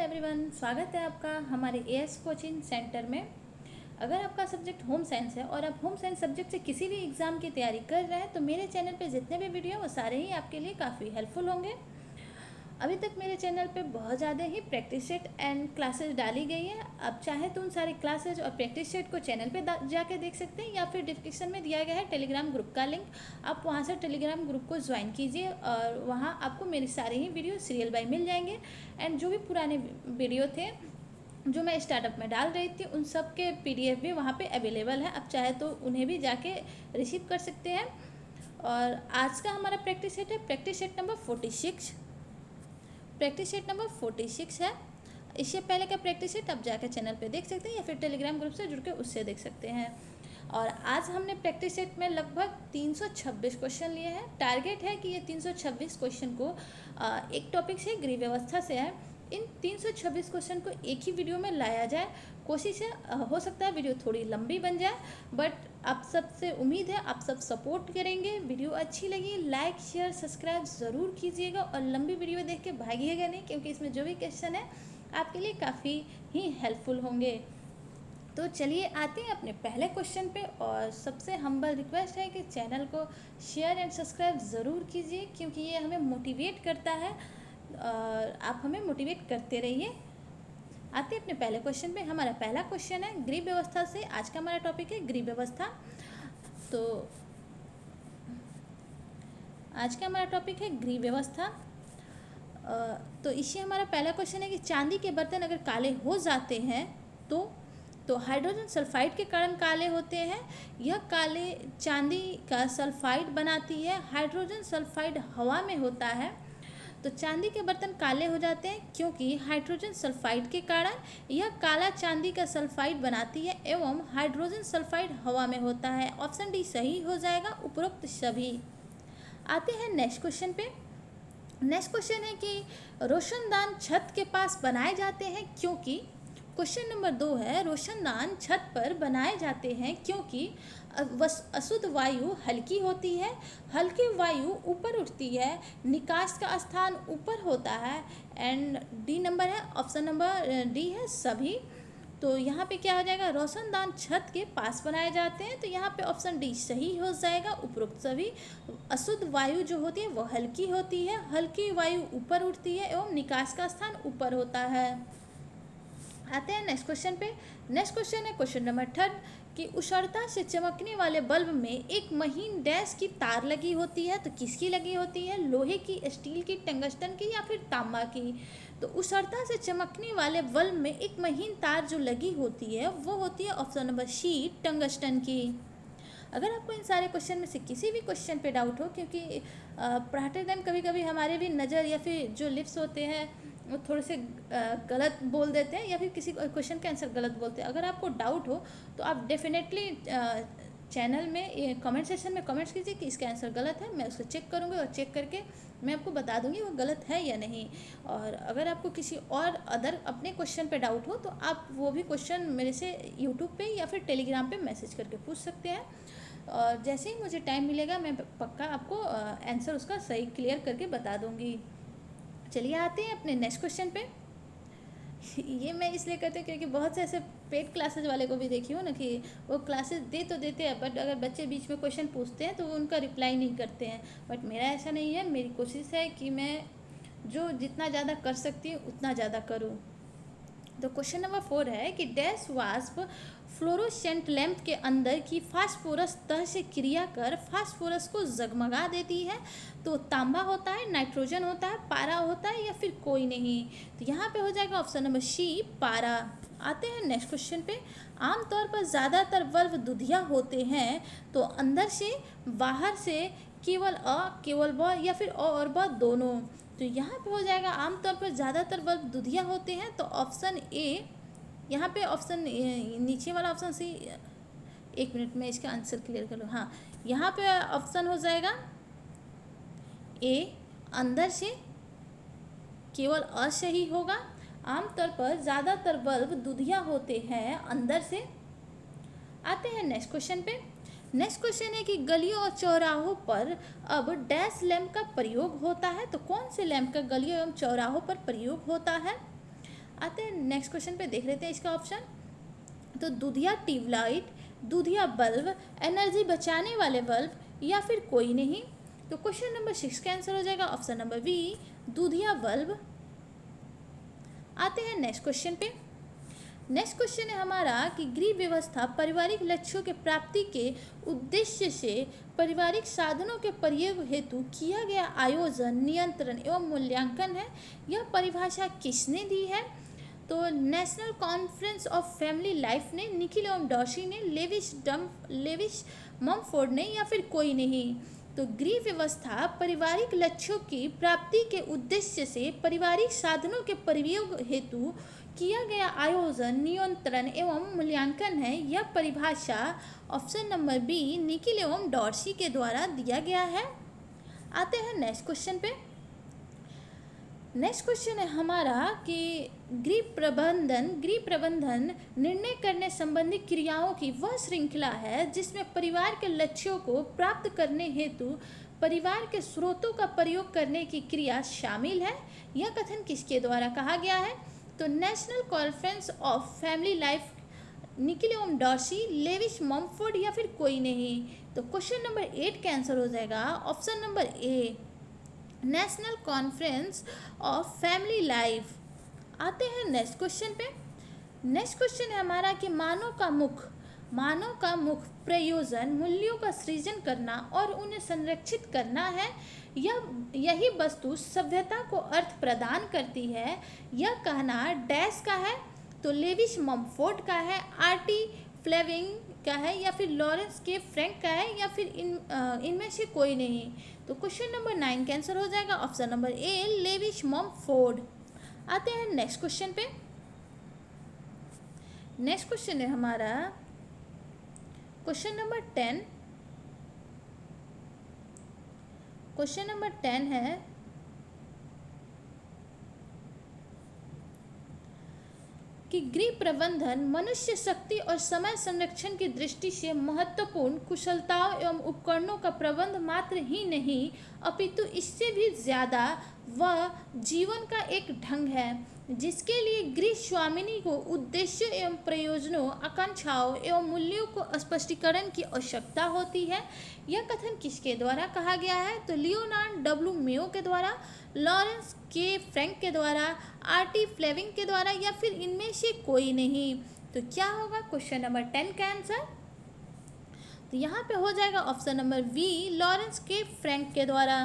Everyone, स्वागत है आपका हमारे एएस कोचिंग सेंटर में। अगर आपका सब्जेक्ट होम साइंस है और आप होम साइंस सब्जेक्ट से किसी भी एग्ज़ाम की तैयारी कर रहे हैं तो मेरे चैनल पे जितने भी वीडियो हैं वो सारे ही आपके लिए काफ़ी हेल्पफुल होंगे। अभी तक मेरे चैनल पे बहुत ज़्यादा ही प्रैक्टिस सेट एंड क्लासेस डाली गई है। आप चाहे तो उन सारी क्लासेज और प्रैक्टिस सेट को चैनल पे जाके देख सकते हैं या फिर डिस्क्रिप्शन में दिया गया है टेलीग्राम ग्रुप का लिंक, आप वहाँ से टेलीग्राम ग्रुप को ज्वाइन कीजिए और वहाँ आपको मेरी सारी ही वीडियो सीरियल बाय मिल जाएंगे। एंड जो भी पुराने वीडियो थे जो मैं स्टार्टअप में डाल रही थी उन सब के PDF भी वहाँ पे अवेलेबल है, आप चाहे तो उन्हें भी जाके रिसीव कर सकते हैं। और आज का हमारा प्रैक्टिस सेट है practice set number 46। Practice set number 46 है। इससे पहले का प्रैक्टिस सेट आप जाकर चैनल पे देख सकते हैं या फिर टेलीग्राम ग्रुप से जुड़ के उससे देख सकते हैं। और आज हमने प्रैक्टिस सेट में लगभग 326 क्वेश्चन लिए हैं। टारगेट है कि ये 326 क्वेश्चन को एक टॉपिक से गृह व्यवस्था से है। इन 326 क्वेश्चन को एक ही वीडियो में लाया जाए। कोशिश है हो सकता है वीडियो थोड़ी लंबी बन जाए, बट आप सबसे उम्मीद है आप सब सपोर्ट करेंगे। वीडियो अच्छी लगी लाइक शेयर सब्सक्राइब ज़रूर कीजिएगा और लंबी वीडियो देख के भागिएगा नहीं, क्योंकि इसमें जो भी क्वेश्चन है आपके लिए काफ़ी ही हेल्पफुल होंगे। तो चलिए आते हैं अपने पहले क्वेश्चन पे। और सबसे हम्बल रिक्वेस्ट है कि चैनल को शेयर एंड सब्सक्राइब ज़रूर कीजिए, क्योंकि ये हमें मोटिवेट करता है और आप हमें मोटिवेट करते रहिए। आते हैं अपने पहले क्वेश्चन पे। हमारा पहला क्वेश्चन है गृह व्यवस्था से। आज का हमारा टॉपिक है गृह व्यवस्था। तो आज का हमारा टॉपिक है गृह व्यवस्था। तो इससे हमारा पहला क्वेश्चन है कि चांदी के बर्तन अगर काले हो जाते हैं तो हाइड्रोजन सल्फाइड के कारण काले होते हैं। यह काले चांदी का सल्फाइड बनाती है। हाइड्रोजन सल्फाइड हवा में होता है। तो चांदी के बर्तन काले हो जाते हैं क्योंकि हाइड्रोजन सल्फाइड के कारण यह काला चांदी का सल्फाइड बनाती है एवं हाइड्रोजन सल्फाइड हवा में होता है। ऑप्शन डी सही हो जाएगा उपरोक्त सभी। आते हैं नेक्स्ट क्वेश्चन पे। नेक्स्ट क्वेश्चन है कि रोशनदान छत के पास बनाए जाते हैं क्योंकि। क्वेश्चन नंबर 2 है रोशनदान छत पर बनाए जाते हैं क्योंकि अशुद्ध वायु हल्की होती है। हल्की वायु ऊपर उठती है। निकास का स्थान ऊपर होता है। एंड डी नंबर है, ऑप्शन नंबर डी है सभी। तो यहाँ पे क्या हो जाएगा, रोशनदान छत के पास बनाए जाते हैं। तो यहाँ पे ऑप्शन डी सही हो जाएगा उपरोक्त सभी। अशुद्ध वायु जो होती है वो हल्की होती है। हल्की वायु ऊपर उठती है एवं निकास का स्थान ऊपर होता है। आते हैं नेक्स्ट क्वेश्चन पे। नेक्स्ट क्वेश्चन है क्वेश्चन नंबर 3 कि उष्णता से चमकने वाले बल्ब में एक महीन डैश की तार लगी होती है। तो किसकी लगी होती है, लोहे की, स्टील की, टंगस्टन की या फिर तांबा की। तो उष्णता से चमकने वाले बल्ब में एक महीन तार जो लगी होती है वो होती है ऑप्शन नंबर सी टंगस्टन की। अगर आपको इन सारे क्वेश्चन में से किसी भी क्वेश्चन पे डाउट हो, क्योंकि पढ़ाते टाइम कभी कभी हमारे भी नज़र या फिर जो लिप्स होते हैं वो थोड़े से गलत बोल देते हैं या फिर किसी क्वेश्चन का आंसर गलत बोलते हैं। अगर आपको डाउट हो तो आप डेफिनेटली चैनल में कमेंट सेक्शन में कमेंट्स कीजिए कि इसका आंसर गलत है। मैं उसको चेक करूँगी और चेक करके मैं आपको बता दूंगी वो गलत है या नहीं। और अगर आपको किसी और अदर अपने क्वेश्चन पे डाउट हो तो आप वो भी क्वेश्चन मेरे से यूट्यूब पे या फिर टेलीग्राम पे मैसेज करके पूछ सकते हैं। और जैसे ही मुझे टाइम मिलेगा मैं पक्का आपको आंसर उसका सही क्लियर करके बता दूंगी। चलिए आते हैं अपने नेक्स्ट क्वेश्चन पे। ये मैं इसलिए करती हूँ क्योंकि बहुत से ऐसे पेड क्लासेज वाले को भी देखी हो ना कि वो क्लासेस दे तो देते हैं, बट अगर बच्चे बीच में क्वेश्चन पूछते हैं तो वो उनका रिप्लाई नहीं करते हैं। बट मेरा ऐसा नहीं है, मेरी कोशिश है कि मैं जो जितना ज़्यादा कर सकती हूँ उतना ज़्यादा करूँ। तो क्वेश्चन नंबर 4 है कि डैश वाष्प फ्लोरोसेंट लैंप के अंदर की फास्फोरस तह से क्रिया कर फास्फोरस को जगमगा देती है। तो तांबा होता है, नाइट्रोजन होता है, पारा होता है या फिर कोई नहीं। तो यहाँ पे हो जाएगा ऑप्शन नंबर सी पारा। आते हैं नेक्स्ट क्वेश्चन पे। आमतौर पर ज़्यादातर बल्ब दुधिया होते हैं। तो अंदर से बाहर से केवल अ केवल ब या फिर अ और ब दोनों। तो यहाँ पे हो जाएगा आमतौर पर ज़्यादातर बल्ब दुधिया होते हैं। तो ऑप्शन ए, यहाँ पे ऑप्शन नीचे वाला ऑप्शन सी, एक मिनट में इसका आंसर क्लियर कर लूँ। हाँ, यहाँ पे ऑप्शन हो जाएगा ए अंदर से केवल अ सही होगा। आमतौर पर ज़्यादातर बल्ब दुधिया होते हैं अंदर से। आते हैं नेक्स्ट क्वेश्चन पे। नेक्स्ट क्वेश्चन है कि गलियों और चौराहों पर अब डैश लैंप का प्रयोग होता है। तो कौन से लैंप का गलियों एवं चौराहों पर प्रयोग होता है। आते हैं नेक्स्ट क्वेश्चन पे, देख लेते हैं इसका ऑप्शन। तो दूधिया ट्यूबलाइट, दूधिया बल्ब, एनर्जी बचाने वाले बल्ब या फिर कोई नहीं। तो क्वेश्चन नंबर 6 का आंसर हो जाएगा ऑप्शन नंबर बी, दूधिया बल्ब। आते हैं नेक्स्ट क्वेश्चन पे। नेक्स्ट क्वेश्चन है हमारा कि गृह व्यवस्था पारिवारिक लक्ष्यों के प्राप्ति के उद्देश्य से पारिवारिक साधनों के प्रयोग हेतु किया गया आयोजन, नियंत्रण एवं मूल्यांकन है। यह परिभाषा किसने दी है? तो national conference of family life ने, निखिल एवं डॉर्सी ने, लेविस ममफोर्ड ने या फिर कोई नहीं। तो गृह व्यवस्था पारिवारिक लक्ष्यों की प्राप्ति के उद्देश्य से पारिवारिक साधनों के प्रयोग हेतु किया गया आयोजन, नियंत्रण एवं मूल्यांकन है। यह परिभाषा ऑप्शन नंबर बी, निखिल एवं डॉर्सी के द्वारा दिया गया है। आते हैं नेक्स्ट क्वेश्चन पे। नेक्स्ट क्वेश्चन है हमारा कि गृह प्रबंधन निर्णय करने संबंधी क्रियाओं की वह श्रृंखला है जिसमें परिवार के लक्ष्यों को प्राप्त करने हेतु परिवार के स्रोतों का प्रयोग करने की क्रिया शामिल है। यह कथन किसके द्वारा कहा गया है? तो national conference of family life, Nikhil एवं डॉर्सी, लेविस ममफोर्ड या फिर कोई नहीं। तो क्वेश्चन नंबर 8 का आंसर हो जाएगा option number A, national conference of family life. आते हैं नेक्स्ट क्वेश्चन पे। नेक्स्ट क्वेश्चन है हमारा कि मानव का मुख्य प्रयोजन मूल्यों का सृजन करना और उन्हें संरक्षित करना है। यही वस्तु सभ्यता को अर्थ प्रदान करती है। यह कहना डैश का है? तो लेविस ममफोर्ड का है, आरटी फ्लेविंग का है या फिर लॉरेंस के फ्रैंक का है या फिर इनमें से कोई नहीं। तो क्वेश्चन नंबर 9 का आंसर हो जाएगा option number A, Lewis Mumford. आते हैं नेक्स्ट क्वेश्चन पे। नेक्स्ट क्वेश्चन है हमारा क्वेश्चन नंबर 10। क्वेश्चन नंबर 10 है कि गृह प्रबंधन मनुष्य शक्ति और समय संरक्षण की दृष्टि से महत्वपूर्ण कुशलताओं एवं उपकरणों का प्रबंध मात्र ही नहीं अपितु इससे भी ज़्यादा वह जीवन का एक ढंग है जिसके लिए गृह स्वामिनी को उद्देश्य एवं प्रयोजनों, आकांक्षाओं एवं मूल्यों को स्पष्टीकरण की आवश्यकता होती है। यह कथन किसके द्वारा कहा गया है? तो लियोनार्ड डब्ल्यू मेयो के द्वारा, लॉरेंस के फ्रैंक के द्वारा, आरटी फ्लेविंग के द्वारा या फिर इनमें से कोई नहीं। तो क्या होगा क्वेश्चन नंबर 10 का आंसर? तो यहाँ पे हो जाएगा ऑप्शन नंबर बी, लॉरेंस के फ्रैंक के द्वारा।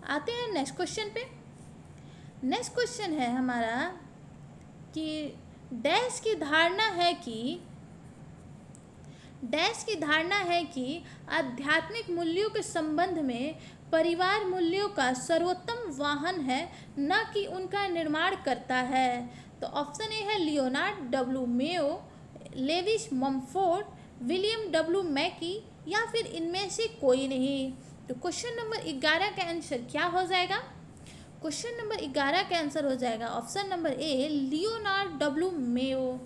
आते हैं नेक्स्ट क्वेश्चन पे। नेक्स्ट क्वेश्चन है हमारा कि डैश की धारणा है कि आध्यात्मिक मूल्यों के संबंध में परिवार मूल्यों का सर्वोत्तम वाहन है, न कि उनका निर्माण करता है। तो ऑप्शन ए है Leonard W Mayo, Lewis Mumford, William W Mackey या फिर इनमें से कोई नहीं। तो क्वेश्चन नंबर 11 का आंसर क्या हो जाएगा? क्वेश्चन नंबर 11 का आंसर हो जाएगा ऑप्शन नंबर ए, लियोनार्ड डब्ल्यू मेयो।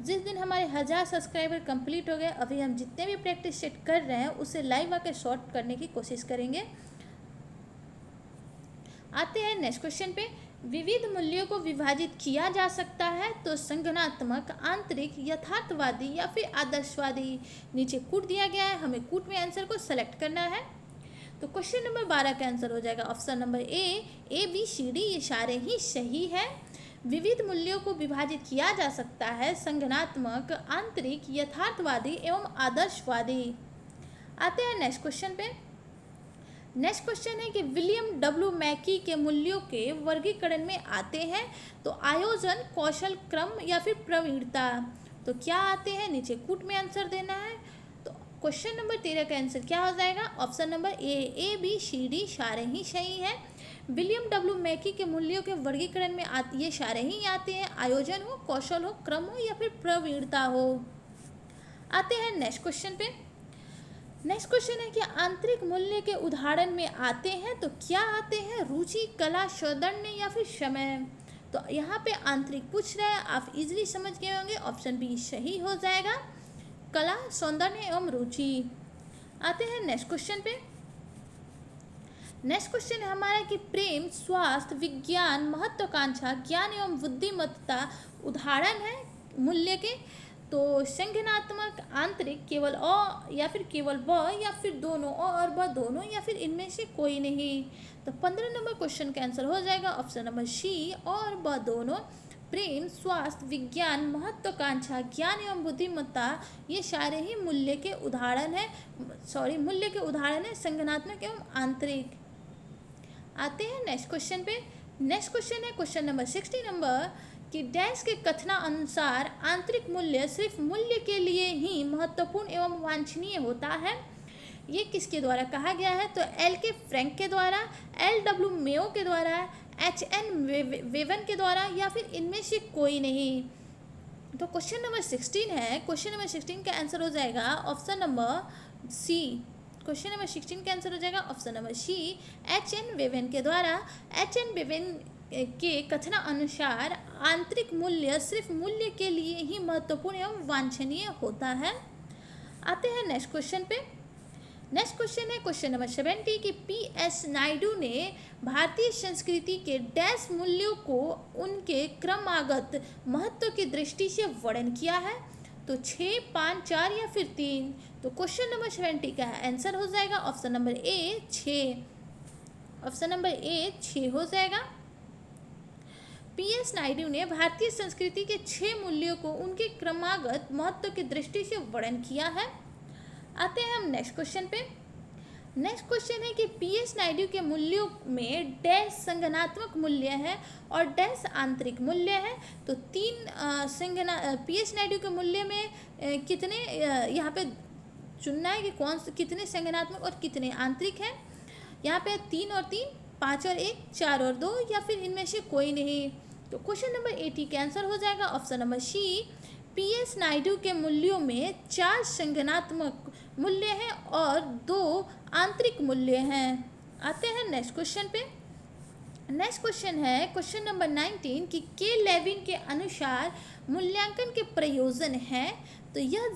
जिस दिन हमारे 1000 सब्सक्राइबर कंप्लीट हो गए, अभी हम जितने भी प्रैक्टिस सेट कर रहे हैं उसे लाइव आके शॉर्ट करने की कोशिश करेंगे। आते हैं नेक्स्ट क्वेश्चन पे। विविध मूल्यों को विभाजित किया जा सकता है तो संगठनात्मक, आंतरिक, यथार्थवादी या फिर आदर्शवादी। नीचे कूट दिया गया है, हमें कूट में आंसर को सेलेक्ट करना है। तो क्वेश्चन नंबर 12 का आंसर हो जाएगा option number A B C D, ये सारे ही सही है। विविध मूल्यों को विभाजित किया जा सकता है संगठनात्मक, आंतरिक, यथार्थवादी एवं आदर्शवादी। आते हैं नेक्स्ट क्वेश्चन पे। नेक्स्ट क्वेश्चन है कि विलियम डब्ल्यू मैकी के मूल्यों के वर्गीकरण में आते हैं तो आयोजन, कौशल, क्रम या फिर प्रवीणता। तो क्या आते हैं? नीचे कूट में आंसर देना है। तो क्वेश्चन नंबर 13 का आंसर क्या हो जाएगा? Option number A B C D सारे ही सही है। विलियम डब्ल्यू मैकी के मूल्यों के वर्गीकरण में ये सारे ही आते हैं, आयोजन हो, कौशल हो, क्रम हो या फिर प्रवीणता हो। आते हैं नेक्स्ट क्वेश्चन पे। नेक्स्ट क्वेश्चन है कि आंतरिक मूल्य के उदाहरण में आते हैं तो क्या आते हैं? रुचि, कला, सौंदर्य या फिर समय। तो यहाँ पे आंतरिक पूछ रहा है, आप इजीली समझ गए होंगे, ऑप्शन बी सही हो जाएगा, कला, सौंदर्य एवं रुचि। आते हैं नेक्स्ट क्वेश्चन पे। नेक्स्ट क्वेश्चन है हमारा कि प्रेम, स्वास्थ्य, विज्ञान, महत्वाकांक्षा, ज्ञान एवं बुद्धिमत्ता उदाहरण है मूल्य के। तो संज्ञानात्मक, आंतरिक, केवल अ या फिर केवल ब या फिर दोनों अ और ब दोनों या फिर इनमें से कोई नहीं। तो 15 नंबर क्वेश्चन का आंसर हो जाएगा ऑप्शन नंबर सी और ब दोनों। प्रेम, स्वास्थ्य, विज्ञान, महत्वाकांक्षा, ज्ञान एवं बुद्धिमत्ता ये सारे ही मूल्य के उदाहरण है, मूल्य के उदाहरण है, संज्ञानात्मक एवं आंतरिक। आते हैं नेक्स्ट क्वेश्चन पे। नेक्स्ट क्वेश्चन है क्वेश्चन नंबर 60 नंबर कि डैश के कथना अनुसार आंतरिक मूल्य सिर्फ मूल्य के लिए ही महत्वपूर्ण एवं वांछनीय होता है। ये किसके द्वारा कहा गया है? तो एल के फ्रैंक के द्वारा, एल डब्ल्यू मेयो के द्वारा, एच एन वेवन के द्वारा या फिर इनमें से कोई नहीं। तो क्वेश्चन नंबर 16 है, क्वेश्चन नंबर 16 का आंसर हो जाएगा option number C. Question number 16 का आंसर हो जाएगा option number C, H N वेवन के द्वारा। एच एन वेवन के कथना अनुसार आंतरिक मूल्य सिर्फ मूल्य के लिए ही महत्वपूर्ण एवं वांछनीय होता है। आते हैं नेक्स्ट क्वेश्चन पे। नेक्स्ट क्वेश्चन है क्वेश्चन नंबर 70 कि पी एस नायडू ने भारतीय संस्कृति के डैश मूल्यों को उनके क्रमागत महत्व की दृष्टि से वर्णन किया है। तो 6, 5, 4 या फिर 3। तो क्वेश्चन नंबर 70 का आंसर हो जाएगा ऑप्शन नंबर ए 6। ऑप्शन नंबर ए 6 हो जाएगा। पी एस नायडू ने भारतीय संस्कृति के 6 मूल्यों को उनके क्रमागत महत्व की दृष्टि से वर्णन किया है। आते हैं हम नेक्स्ट क्वेश्चन पे। नेक्स्ट क्वेश्चन है कि पी एस नायडू के मूल्यों में डैश संज्ञानात्मक मूल्य है और डैश आंतरिक मूल्य है। तो 3 पी एस नायडू के मूल्य में कितने यहाँ पे चुनना है कि कितने संज्ञानात्मक और कितने आंतरिक हैं। यहाँ पे 3 और 3, 5 और 1, 4 और 2 या फिर इनमें से कोई नहीं। तो क्वेश्चन नंबर 80 का आंसर हो जाएगा option number C. P S Naidu के मूल्यों में 4 संज्ञानात्मक मूल्य हैं और 2 आंतरिक मूल्य हैं। आते हैं नेक्स्ट क्वेश्चन पे। नेक्स्ट क्वेश्चन है क्वेश्चन नंबर 19 कि के लेविन के अनुसार मूल्यांकन के प्रयोजन हैं। तो यह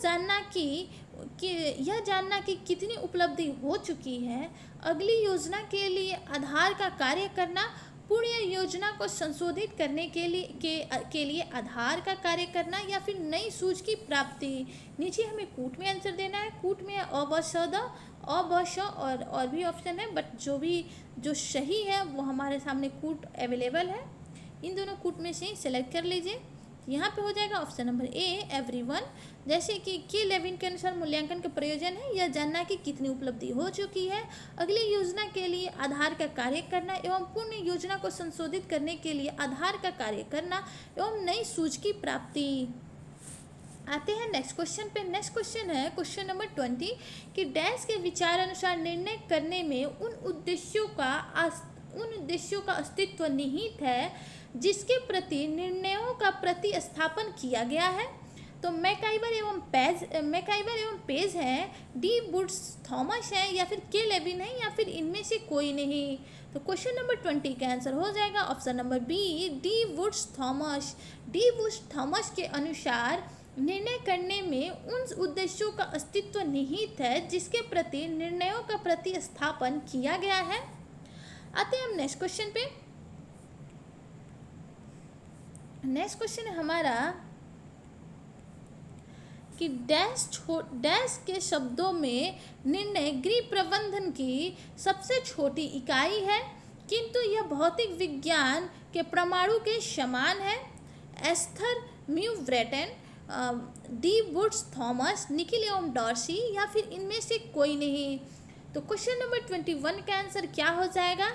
जानना कि कितनी उपलब्धि हो चुकी है, अगली योजना के लिए आधार का कार्य करना, पूर्ण योजना को संशोधित करने के लिए आधार का कार्य करना या फिर नई सूझ की प्राप्ति। नीचे हमें कूट में आंसर देना है। कूट में अ ब श द, अ ब श और भी ऑप्शन है, बट जो सही है वो हमारे सामने कूट अवेलेबल है। इन दोनों कूट में से ही सेलेक्ट कर लीजिए। यहाँ पे हो जाएगा ऑप्शन नंबर ए एवरीवन। जैसे कि के लेविन के अनुसार मूल्यांकन का प्रयोजन है यह जानना कि कितनी उपलब्धि हो चुकी है, अगली योजना के लिए आधार का कार्य करना एवं पूर्ण योजना को संशोधित करने के लिए आधार का कार्य करना एवं नई सूझ की प्राप्ति। आते हैं नेक्स्ट क्वेश्चन पे। नेक्स्ट क्वेश्चन है क्वेश्चन नंबर 20 कि डैश के विचार अनुसार निर्णय करने में उन उद्देश्यों का अस्तित्व निहित है जिसके प्रति निर्णयों का प्रतिस्थापन किया गया है। तो मैकाइवर एवं पेज हैं, डी वुड्स थॉमस हैं या फिर के लेविन है या फिर इनमें से कोई नहीं। तो क्वेश्चन नंबर 20 का आंसर हो जाएगा option number B D Woods Thomas. D Woods Thomas के अनुसार निर्णय करने में उन उद्देश्यों का अस्तित्व निहित है जिसके प्रति निर्णयों का प्रतिस्थापन किया गया है। आते हैं हम नेक्स्ट क्वेश्चन पे। नेक्स्ट क्वेश्चन है हमारा कि डैश के शब्दों में निर्णय गृह प्रबंधन की सबसे छोटी इकाई है किंतु यह भौतिक विज्ञान के परमाणु के समान है। Esther Mu Breton, D Woods Thomas, Nicol एवं डॉर्सी या फिर इनमें से कोई नहीं। तो क्वेश्चन नंबर 21 का आंसर क्या हो जाएगा?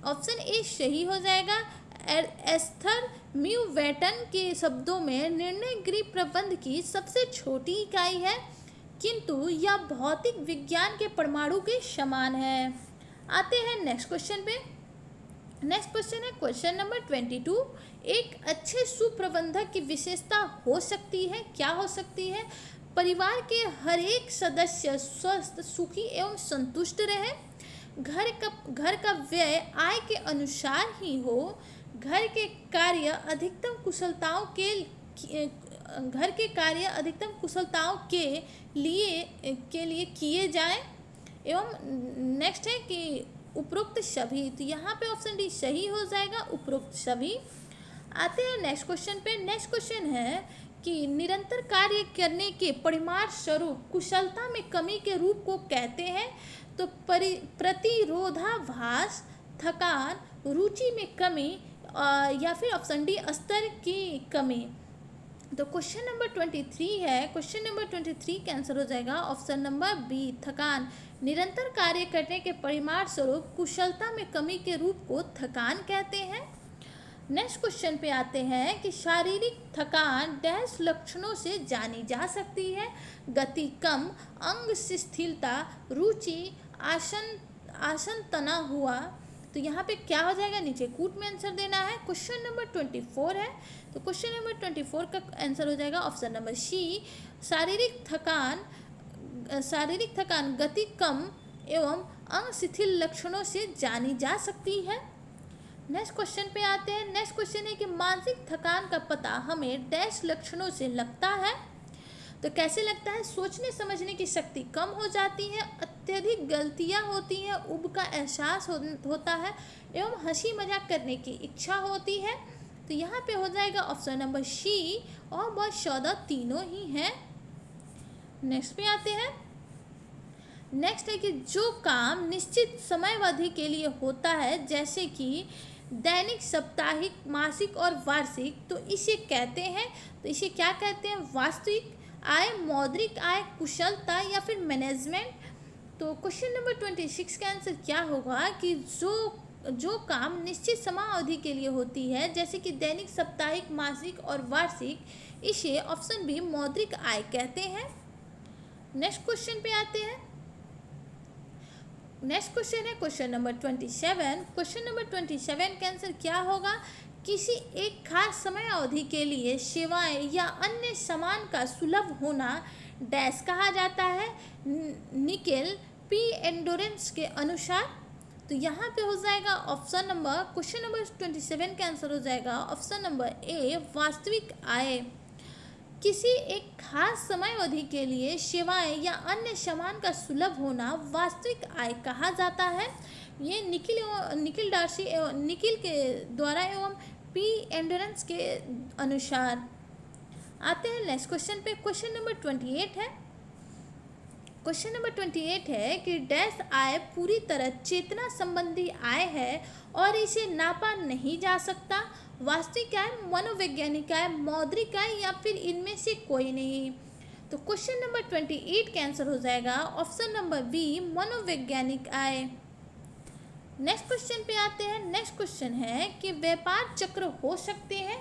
ऑप्शन ए सही हो जाएगा। एस्थर म्यू वेटन के शब्दों में निर्णय गृह प्रबंध की सबसे छोटी इकाई है किंतु यह भौतिक विज्ञान के परमाणु के समान है। आते हैं नेक्स्ट क्वेश्चन पे। नेक्स्ट क्वेश्चन है क्वेश्चन नंबर 22। एक अच्छे सुप्रबंधक की विशेषता हो सकती है, क्या हो सकती है? परिवार के हर एक सदस्य स्वस्थ, सुखी एवं संतुष्ट रहे, घर का व्यय आय के अनुसार ही हो, घर के कार्य अधिकतम कुशलताओं के लिए किए जाएं एवं नेक्स्ट है कि उपरोक्त सभी। तो यहाँ पे ऑप्शन डी सही हो जाएगा, उपरोक्त सभी। आते हैं नेक्स्ट क्वेश्चन पे। नेक्स्ट क्वेश्चन है कि निरंतर कार्य करने के परिमाण स्वरूप कुशलता में कमी के रूप को कहते हैं। तो प्रतिरोधाभास, थकान, रुचि में कमी या फिर ऑप्शन डी स्तर की कमी। तो क्वेश्चन नंबर 23 है, क्वेश्चन नंबर 23 का आंसर हो जाएगा ऑप्शन नंबर बी, थकान। निरंतर कार्य करने के परिमाण स्वरूप कुशलता में कमी के रूप को थकान कहते हैं। नेक्स्ट क्वेश्चन पे आते हैं कि शारीरिक थकान डैश लक्षणों से जानी जा सकती है। गति कम, अंग शिथिलता, रुचि, आसन तना हुआ। तो यहाँ पे क्या हो जाएगा, नीचे कूट में आंसर देना है। क्वेश्चन नंबर 24 है, तो क्वेश्चन नंबर 24 का आंसर हो जाएगा ऑप्शन नंबर सी, शारीरिक थकान गति कम एवं अंग शिथिल लक्षणों से जानी जा सकती है। नेक्स्ट क्वेश्चन पे आते हैं। नेक्स्ट क्वेश्चन है कि मानसिक थकान का पता हमें डैश लक्षणों से लगता है। तो कैसे लगता है, सोचने समझने की शक्ति कम हो जाती है, अत्यधिक गलतियां होती हैं, ऊब का एहसास होता है एवं हंसी मजाक करने की इच्छा होती है। तो यहाँ पे हो जाएगा ऑप्शन नंबर सी और वह 14 तीनों ही हैं। नेक्स्ट पे आते हैं। नेक्स्ट है कि जो काम निश्चित समयावधि के लिए होता है, जैसे कि दैनिक, साप्ताहिक, मासिक और वार्षिक, तो इसे कहते हैं, तो इसे क्या कहते हैं, वास्तविक आय, मौद्रिक आय, कुशलता या फिर मैनेजमेंट। तो क्वेश्चन नंबर 26 का आंसर क्या होगा कि जो काम निश्चित समयावधि के लिए होती है, जैसे कि दैनिक, साप्ताहिक, मासिक और वार्षिक, इसे ऑप्शन बी मौद्रिक आय कहते हैं। नेक्स्ट क्वेश्चन पे आते हैं। नेक्स्ट क्वेश्चन है क्वेश्चन नंबर 27। क्वेश्चन नंबर 27 का आंसर क्या होगा, किसी एक खास समय अवधि के लिए सेवाएं या अन्य सामान का सुलभ होना डैश कहा जाता है, निकेल पी एंडोरेंस के अनुसार। तो यहाँ पे हो जाएगा ऑप्शन नंबर, क्वेश्चन नंबर 27 का आंसर हो जाएगा ऑप्शन नंबर ए, वास्तविक आय। किसी एक खास समय अवधि के लिए सेवाएं या अन्य सामान का सुलभ होना वास्तविक आय कहा जाता है। ये निकिल डार्सी एवं निकिल के द्वारा एवं पी एंडोरेंस के अनुसार। आते हैं नेक्स्ट क्वेश्चन पे। क्वेश्चन नंबर 28 है। क्वेश्चन नंबर 28 है कि डैश आय पूरी तरह चेतना संबंधी आय है और इसे नापा नहीं जा सकता। वास्तविक आय, मनोवैज्ञानिक आय, मौद्रिक आय या फिर इनमें से कोई नहीं। तो क्वेश्चन नंबर 28 का आंसर हो जाएगा ऑप्शन नंबर बी, मनोवैज्ञानिक आय। नेक्स्ट क्वेश्चन पे आते हैं। नेक्स्ट क्वेश्चन है कि व्यापार चक्र हो सकते हैं।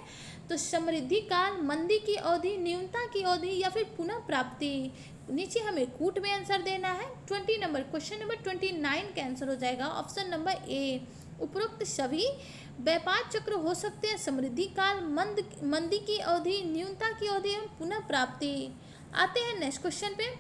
तो समृद्धि काल, मंदी की अवधि, न्यूनता की अवधि या फिर पुनः प्राप्ति। नीचे हमें कूट में आंसर देना है। क्वेश्चन नंबर 29 का आंसर हो जाएगा ऑप्शन नंबर ए, उपरोक्त सभी व्यापार चक्र हो सकते हैं। समृद्धि काल, मंदी की अवधि, न्यूनता की अवधि एवं पुनः प्राप्ति। आते हैं नेक्स्ट क्वेश्चन पे।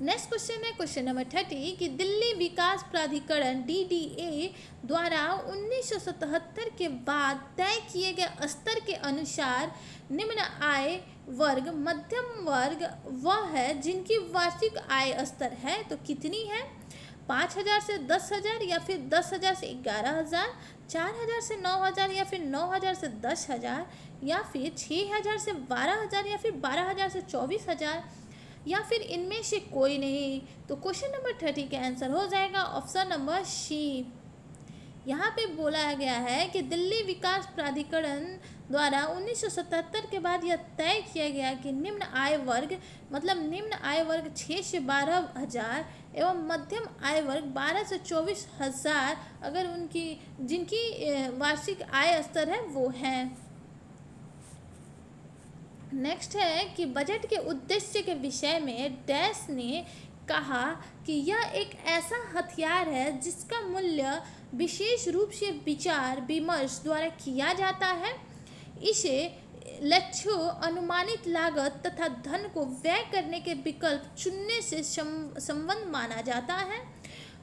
नेक्स्ट क्वेश्चन है क्वेश्चन नंबर 30 कि दिल्ली विकास प्राधिकरण DDA द्वारा 1977 के बाद तय किए गए स्तर के अनुसार निम्न आय वर्ग, मध्यम वर्ग वह है जिनकी वार्षिक आय स्तर है। तो कितनी है, 5,000 से 10,000 या फिर 10,000 से 11,000, 4,000 से 9,000 या फिर 9,000 से 10,000 या फिर 6,000 से 12,000 या फिर 12,000 से 24,000 या फिर इनमें से कोई नहीं। तो क्वेश्चन नंबर 30 का आंसर हो जाएगा ऑप्शन नंबर सी। यहाँ पे बोला गया है कि दिल्ली विकास प्राधिकरण द्वारा 1977 के बाद यह तय किया गया कि निम्न आय वर्ग, मतलब निम्न आय वर्ग 6 से 12,000 एवं मध्यम आय वर्ग 12 से 24,000 अगर जिनकी वार्षिक आय स्तर है वो है। नेक्स्ट है कि बजट के उद्देश्य के विषय में डैश ने कहा कि यह एक ऐसा हथियार है जिसका मूल्य विशेष रूप से विचार विमर्श द्वारा किया जाता है। इसे लक्ष्यों, अनुमानित लागत तथा धन को व्यय करने के विकल्प चुनने से संबंध माना जाता है।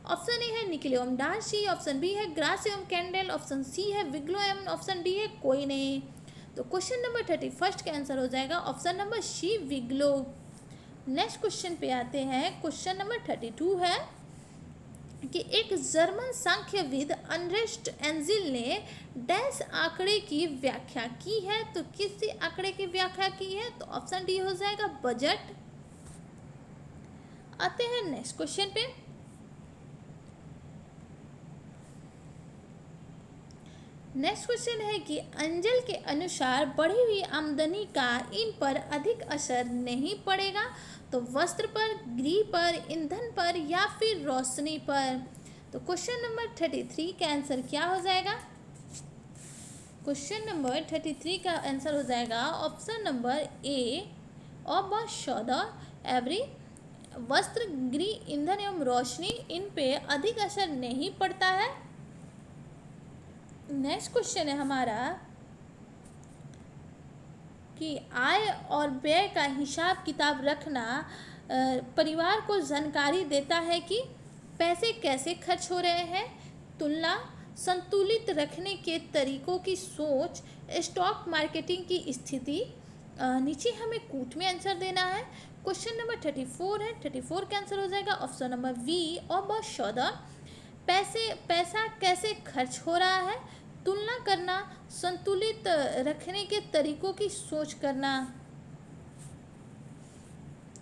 ऑप्शन ए है निकिल एवं डार्सी, ऑप्शन बी है ग्रास एवं कैंडल, ऑप्शन सी है विग्लो एवं ऑप्शन डी है कोई नहीं। तो क्वेश्चन नंबर 31 का आंसर हो जाएगा ऑप्शन नंबर सी, विग्लो। नेक्स्ट क्वेश्चन पे आते हैं। क्वेश्चन नंबर 32 है। कि एक जर्मन सांख्यविद अर्नेस्ट एंजिल ने डैश आंकड़े की व्याख्या की है। तो किस आंकड़े की व्याख्या की है? तो ऑप्शन डी हो जाएगा बजट। आते हैं नेक्स्ट क्वेश्चन पे। नेक्स्ट क्वेश्चन है कि अंजल के अनुसार बढ़ी हुई आमदनी का इन पर अधिक असर नहीं पड़ेगा। तो वस्त्र पर, गृह पर, ईंधन पर या फिर रोशनी पर। तो क्वेश्चन नंबर 33 का आंसर क्या हो जाएगा? क्वेश्चन नंबर 33 का आंसर हो जाएगा ऑप्शन नंबर ए और एवरी वस्त्र, गृह, ईंधन एवं रोशनी, इन पे अधिक असर नहीं पड़ता है। नेक्स्ट क्वेश्चन है हमारा कि आय और व्यय का हिसाब किताब रखना परिवार को जानकारी देता है कि पैसे कैसे खर्च हो रहे हैं, तुलना, संतुलित रखने के तरीकों की सोच, स्टॉक मार्केटिंग की स्थिति। नीचे हमें कूट में आंसर देना है। क्वेश्चन नंबर 34 है। 34 का आंसर हो जाएगा ऑप्शन नंबर वी और 14 पैसा कैसे खर्च हो रहा है, तुलना करना, संतुलित रखने के तरीकों की सोच करना।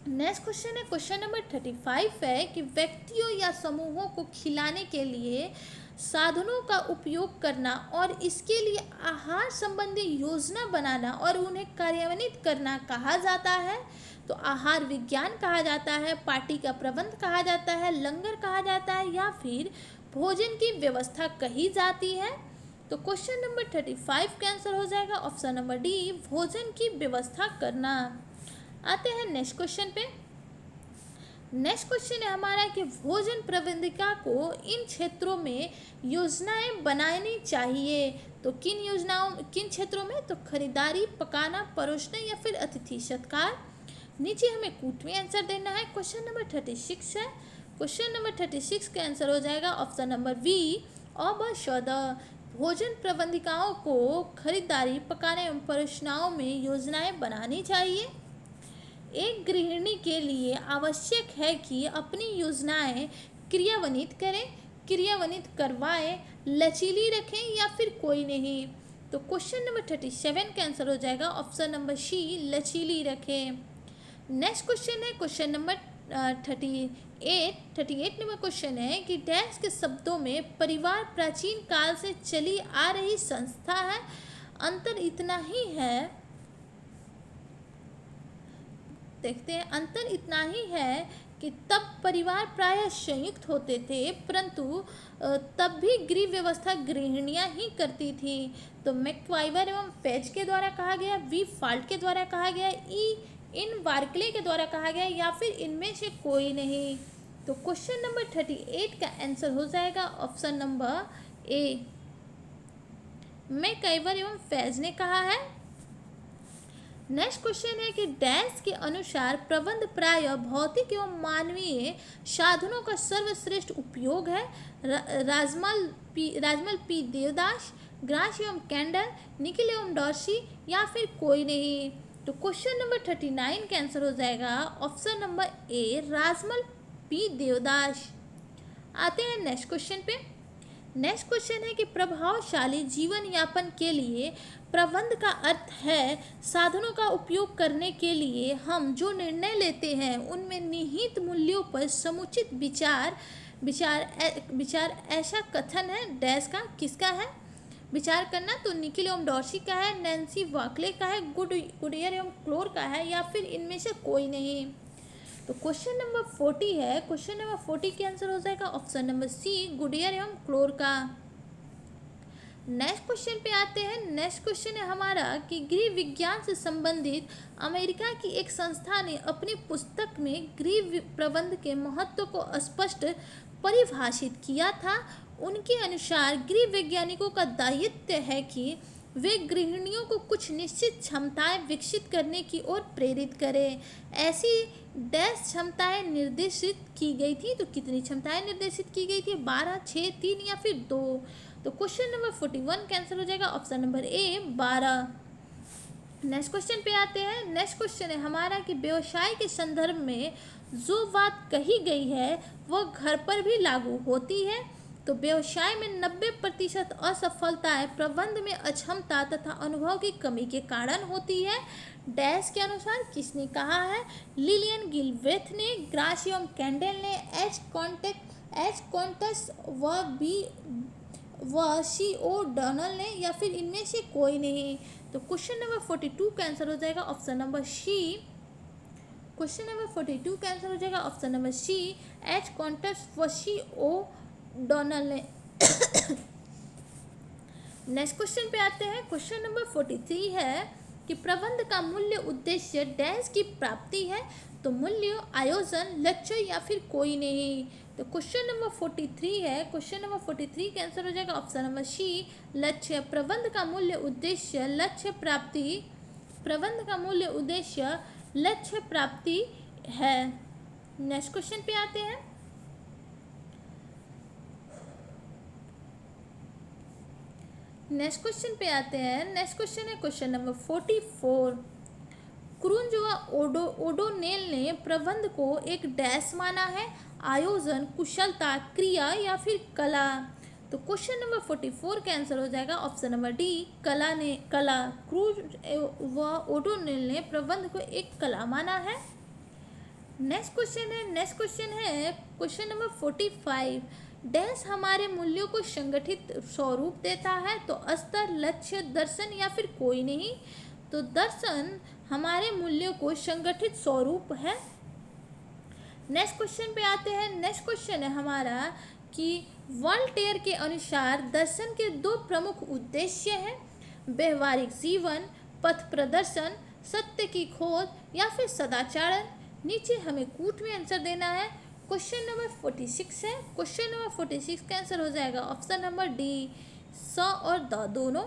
नेक्स्ट क्वेश्चन है क्वेश्चन नंबर 35 है कि व्यक्तियों या समूहों को खिलाने के लिए साधनों का उपयोग करना और इसके लिए आहार संबंधी योजना बनाना और उन्हें कार्यान्वित करना कहा जाता है। तो आहार विज्ञान कहा जाता है, पार्टी का प्रबंध कहा जाता है, लंगर कहा जाता है या फिर भोजन की व्यवस्था कही जाती है। तो क्वेश्चन नंबर 35 का आंसर हो जाएगा ऑप्शन नंबर डी, भोजन की व्यवस्था करना। आते हैं नेक्स्ट क्वेश्चन पे। नेक्स्ट क्वेश्चन है हमारा कि भोजन प्रबंधिका को इन क्षेत्रों में योजनाएं बनानी चाहिए। तो किन क्षेत्रों में? तो खरीदारी, पकाना, परोसना या फिर अतिथि सत्कार। नीचे हमें कूट में आंसर देना है। क्वेश्चन नंबर 36 है। क्वेश्चन नंबर 36 का आंसर हो जाएगा ऑप्शन नंबर वी और 14 भोजन प्रबंधिकाओं को खरीदारी, पकाने एवं परोसनाओं में योजनाएं बनानी चाहिए। एक गृहिणी के लिए आवश्यक है कि अपनी योजनाएं क्रियान्वित करें, क्रियान्वित करवाएं, लचीली रखें या फिर कोई नहीं। तो क्वेश्चन नंबर 37 का आंसर हो जाएगा ऑप्शन नंबर सी, लचीली रखें। नेक्स्ट क्वेश्चन है क्वेश्चन नंबर 38 नंबर क्वेश्चन है कि डैश के शब्दों में परिवार प्राचीन काल से चली आ रही संस्था है। अंतर इतना ही है, देखते हैं, अंतर इतना ही है कि तब परिवार प्रायः संयुक्त होते थे, परंतु तब भी गृह व्यवस्था गृहिणियां ही करती थी। तो मैक्वाइवर एवं पेज के द्वारा कहा गया, वी फाल्ट के द्वारा कहा गया, इन वार्कले के द्वारा कहा गया या फिर इनमें से कोई नहीं। तो क्वेश्चन नंबर 38 का आंसर हो जाएगा ऑप्शन नंबर ए, मैक्वाइवर एवं पेज ने कहा है। नेक्स्ट क्वेश्चन है कि डैश के अनुसार प्रबंध प्रायः भौतिक एवं मानवीय साधनों का सर्वश्रेष्ठ उपयोग है। राजमल पी देवदास, ग्रास एवं कैंडल, निकिल एवं डॉर्सी या फिर कोई नहीं। तो क्वेश्चन नंबर 39 का आंसर हो जाएगा ऑप्शन नंबर ए, राजमल पी देवदास। आते हैं नेक्स्ट क्वेश्चन पे। नेक्स्ट क्वेश्चन है कि प्रभावशाली जीवन यापन के लिए प्रबंध का अर्थ है साधनों का उपयोग करने के लिए हम जो निर्णय लेते हैं उनमें निहित मूल्यों पर समुचित विचार ऐसा कथन है डैश का, किसका है? विचार करना। तो निकिल एवं डॉर्सी का है, नैन्सी वाकले का है, गुडियर एवं क्लोर का है या फिर इनमें से कोई नहीं। तो क्वेश्चन नंबर 40 है। क्वेश्चन नंबर 40 के आंसर हो जाएगा ऑप्शन नंबर सी, गुडियर एवं क्लोर का। नेक्स्ट क्वेश्चन पे आते हैं। नेक्स्ट क्वेश्चन है हमारा कि गृह विज्ञान से संबंधित अमेरिका की एक संस्था ने अपनी पुस्तक में गृह प्रबंध के महत्व को स्पष्ट परिभाषित किया था। उनके अनुसार गृह वैज्ञानिकों का दायित्व है कि वे गृहिणियों को कुछ निश्चित क्षमताएं विकसित करने की ओर प्रेरित करें। ऐसी डैश क्षमताएं निर्देशित की गई थी। तो कितनी क्षमताएं निर्देशित की गई थी? 12, 6, 3 या फिर 2। तो क्वेश्चन नंबर 41 कैंसिल हो जाएगा ऑप्शन नंबर ए, 12। नेक्स्ट क्वेश्चन पे आते हैं। नेक्स्ट क्वेश्चन है हमारा कि व्यवसाय के संदर्भ में जो बात कही गई है वह घर पर भी लागू होती है। तो व्यवसाय में 90% असफलताएं प्रबंध में अक्षमता तथा अनुभव की कमी के कारण होती है। डैश के अनुसार किसने कहा है? लिलियन गिलब्रेथ ने, ग्राशियम कैंडेल ने, एच कॉन्टस व सी ओ डॉनल ने, या फिर इनमें से कोई नहीं। तो क्वेश्चन नंबर 42 का आंसर हो जाएगा option number C. Question number 42 का आंसर हो जाएगा option number C, H Koontz व सी ओ डॉनल ने। नेक्स्ट क्वेश्चन पे आते हैं। क्वेश्चन नंबर 43 है कि प्रबंध का मूल्य उद्देश्य डैश की प्राप्ति है। तो मूल्य, आयोजन, लक्ष्य या फिर कोई नहीं। तो क्वेश्चन नंबर 43 है। क्वेश्चन नंबर 43 का आंसर हो जाएगा ऑप्शन नंबर सी, लक्ष्य। प्रबंध का मूल्य उद्देश्य लक्ष्य प्राप्ति, प्रबंध का मूल्य उद्देश्य लक्ष्य प्राप्ति है। नेक्स्ट क्वेश्चन पे आते हैं। नेक्स्ट क्वेश्चन पे आते हैं। नेक्स्ट क्वेश्चन है क्वेश्चन नंबर 44। क्रूंज व ओडोनेल ने प्रबंध को एक डैश माना है, आयोजन, कुशलता, क्रिया या फिर कला। तो क्वेश्चन नंबर 44 का आंसर हो जाएगा ऑप्शन नंबर डी, कला। क्रूंज व ओडोनेल ने प्रबंध को एक कला माना है। नेक्स्ट क्वेश्चन है क्वेश्चन नंबर 45। डैश हमारे मूल्यों को संगठित स्वरूप देता है। तो स्तर, लक्ष्य, दर्शन या फिर कोई नहीं। तो दर्शन हमारे मूल्यों को संगठित स्वरूप है। नेक्स्ट क्वेश्चन पे आते हैं। नेक्स्ट क्वेश्चन है हमारा कि वॉल्टेयर के अनुसार दर्शन के दो प्रमुख उद्देश्य हैं, व्यवहारिक जीवन, पथ प्रदर्शन, सत्य की खोज या फिर सदाचारण। नीचे हमें कूट में आंसर देना है। क्वेश्चन नंबर 46 है। क्वेश्चन नंबर 46 का आंसर हो जाएगा ऑप्शन नंबर डी, स और द दोनों।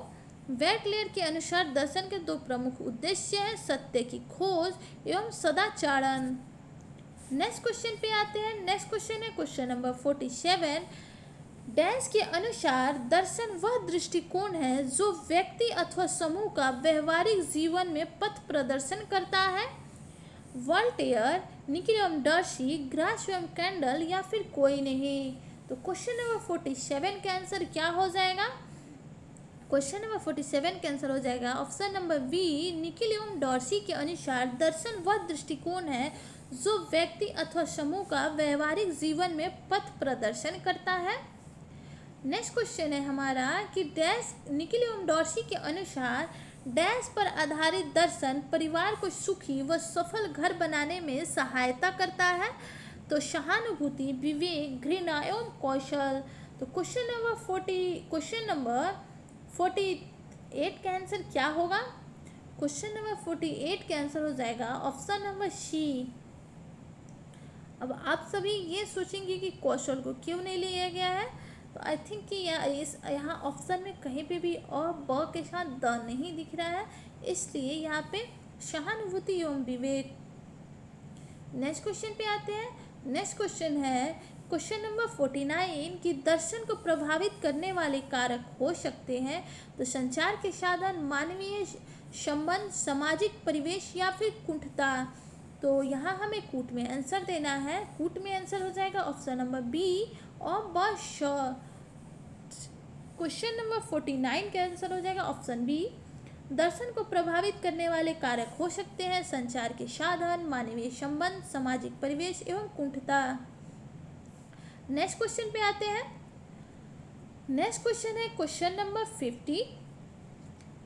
वेटलेयर के अनुसार दर्शन के दो प्रमुख उद्देश्य हैं, सत्य की खोज एवं सदाचारण। नेक्स्ट क्वेश्चन पे आते हैं। नेक्स्ट क्वेश्चन है क्वेश्चन नंबर 47। डैश के अनुसार दर्शन वह दृष्टिकोण है जो व्यक्ति अथवा समूह का व्यवहारिक जीवन में पथ प्रदर्शन करता है। वॉल्टेयर, निकोलम डार्सी, ग्राशियम कैंडल या फिर कोई नहीं। तो क्वेश्चन नंबर 47 का आंसर क्या हो जाएगा? क्वेश्चन नंबर 47 का आंसर हो जाएगा ऑप्शन नंबर बी, निकोलम डार्सी के अनुसार दर्शन वह दृष्टिकोण है जो व्यक्ति अथवा समूह का व्यवहारिक जीवन में पथ प्रदर्शन करता है। नेक्स्ट क्वेश्चन है हमारा कि डैश, निकोलम डार्सी के अनुसार डैश पर आधारित दर्शन परिवार को सुखी व सफल घर बनाने में सहायता करता है। तो सहानुभूति, विवेक, घृणा एवं कौशल। तो क्वेश्चन नंबर 48 का आंसर क्या होगा? क्वेश्चन नंबर 48 का आंसर हो जाएगा ऑप्शन नंबर सी। अब आप सभी ये सोचेंगे कि कौशल को क्यों नहीं लिया गया है। तो आई थिंक कि यहाँ ऑप्शन में कहीं पे भी अ ब के साथ द नहीं दिख रहा है, इसलिए यहाँ पे सहानुभूति एवं विवेक। नेक्स्ट क्वेश्चन पे आते हैं। नेक्स्ट क्वेश्चन है क्वेश्चन नंबर 49 कि दर्शन को प्रभावित करने वाले कारक हो सकते हैं। तो संचार के साधन, मानवीय संबंध, सामाजिक परिवेश या फिर कुंठता। तो यहाँ हमें कूट में आंसर देना है। कूट में आंसर हो जाएगा ऑप्शन नंबर बी और ब श। क्वेश्चन नंबर 49 का आंसर हो जाएगा ऑप्शन बी। दर्शन को प्रभावित करने वाले कारक हो सकते हैं संचार के साधन, मानवीय संबंध, सामाजिक परिवेश एवं कुंठता। नेक्स्ट क्वेश्चन पे आते हैं। नेक्स्ट क्वेश्चन है क्वेश्चन नंबर 50।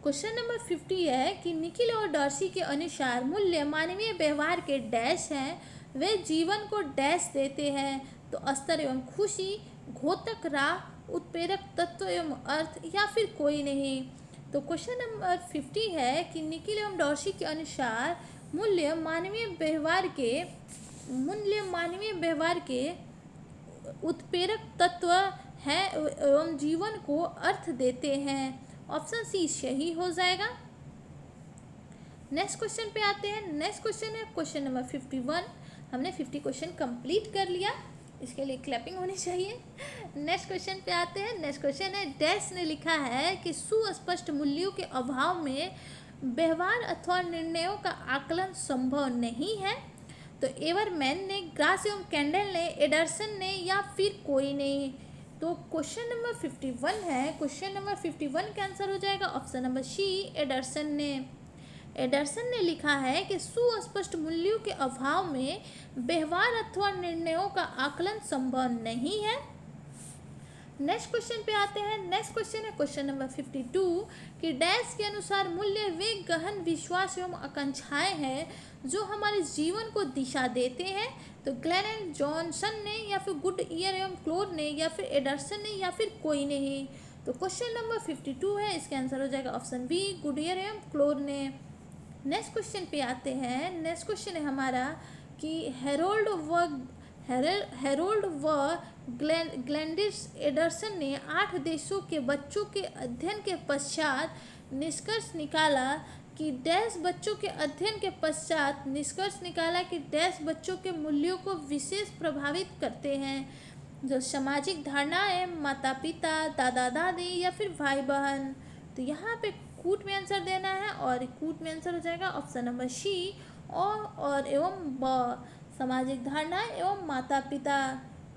क्वेश्चन नंबर 50 है कि निखिल और डार्सी के अनुसार मूल्य मानवीय व्यवहार के डैश हैं, वे जीवन को डैश देते हैं। तो स्तर एवं खुशी, घोतक राह, उत्प्रेरक तत्व एवं अर्थ या फिर कोई नहीं। तो क्वेश्चन नंबर 50 है कि निखिल एवं डार्सी के अनुसार मूल्य मानवीय व्यवहार के उत्प्रेरक तत्व है एवं जीवन को अर्थ देते हैं। ऑप्शन सी सही हो जाएगा। नेक्स्ट क्वेश्चन पे आते हैं। नेक्स्ट क्वेश्चन है क्वेश्चन नंबर 51। हमने 50 क्वेश्चन कंप्लीट कर लिया, इसके लिए क्लैपिंग होनी चाहिए। नेक्स्ट क्वेश्चन पे आते हैं। नेक्स्ट क्वेश्चन है डैश ने लिखा है कि सुस्पष्ट मूल्यों के अभाव में व्यवहार अथवा निर्णयों का आकलन संभव नहीं है। तो एवरमैन ने, ग्रास एवं कैंडल ने, एडरसन ने या फिर कोई नहीं। तो क्वेश्चन नंबर 51 है, क्वेश्चन नंबर 51 का आंसर हो जाएगा ऑप्शन नंबर सी, एडरसन ने। एडरसन ने लिखा है कि सुस्पष्ट मूल्यों के अभाव में व्यवहार अथवा निर्णयों का आकलन संभव नहीं है। नेक्स्ट क्वेश्चन पे आते हैं। नेक्स्ट क्वेश्चन है क्वेश्चन नंबर 52 कि डैश के अनुसार मूल्य वे गहन विश्वास एवं आकांक्षाएं हैं जो हमारे जीवन को दिशा देते हैं। तो ग्लेन एंड जॉनसन ने या फिर गुडईयर एवं क्लोर ने या फिर एडरसन ने या फिर कोई नहीं। तो क्वेश्चन नंबर 52 है, इसका आंसर हो जाएगा ऑप्शन बी, गुडईयर एवं क्लोर ने। नेक्स्ट क्वेश्चन पे आते हैं। नेक्स्ट क्वेश्चन है हमारा कि हेरोल्ड व ग्लैडिस एडरसन ने 8 देशों के बच्चों के अध्ययन के पश्चात निष्कर्ष निकाला कि डैश बच्चों के अध्ययन के पश्चात निष्कर्ष निकाला कि डैश बच्चों के मूल्यों को विशेष प्रभावित करते हैं, जो सामाजिक धारणाएं, माता पिता, दादा दादी या फिर भाई बहन। तो यहाँ पे कूट में आंसर देना है और कूट में आंसर हो जाएगा ऑप्शन नंबर सी, और एवं ब, सामाजिक धारणा एवं माता पिता।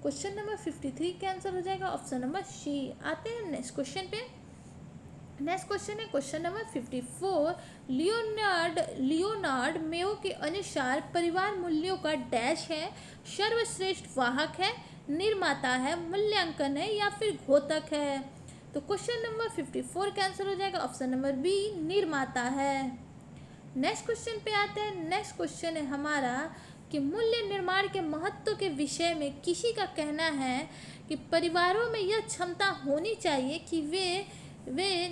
क्वेश्चन नंबर 53 का आंसर हो जाएगा ऑप्शन नंबर सी। आते हैं नेक्स्ट क्वेश्चन पे। नेक्स्ट क्वेश्चन है क्वेश्चन नंबर 54। लियोनार्ड मेयो के अनुसार परिवार मूल्यों का डैश है, सर्वश्रेष्ठ वाहक है, निर्माता है, मूल्यांकन है या फिर घोतक है। तो क्वेश्चन नंबर 54 का आंसर हो जाएगा ऑप्शन नंबर बी, निर्माता है। नेक्स्ट क्वेश्चन पे आते हैं। नेक्स्ट क्वेश्चन है हमारा कि मूल्य निर्माण के महत्व के विषय में किसी का कहना है कि परिवारों में यह क्षमता होनी चाहिए कि वे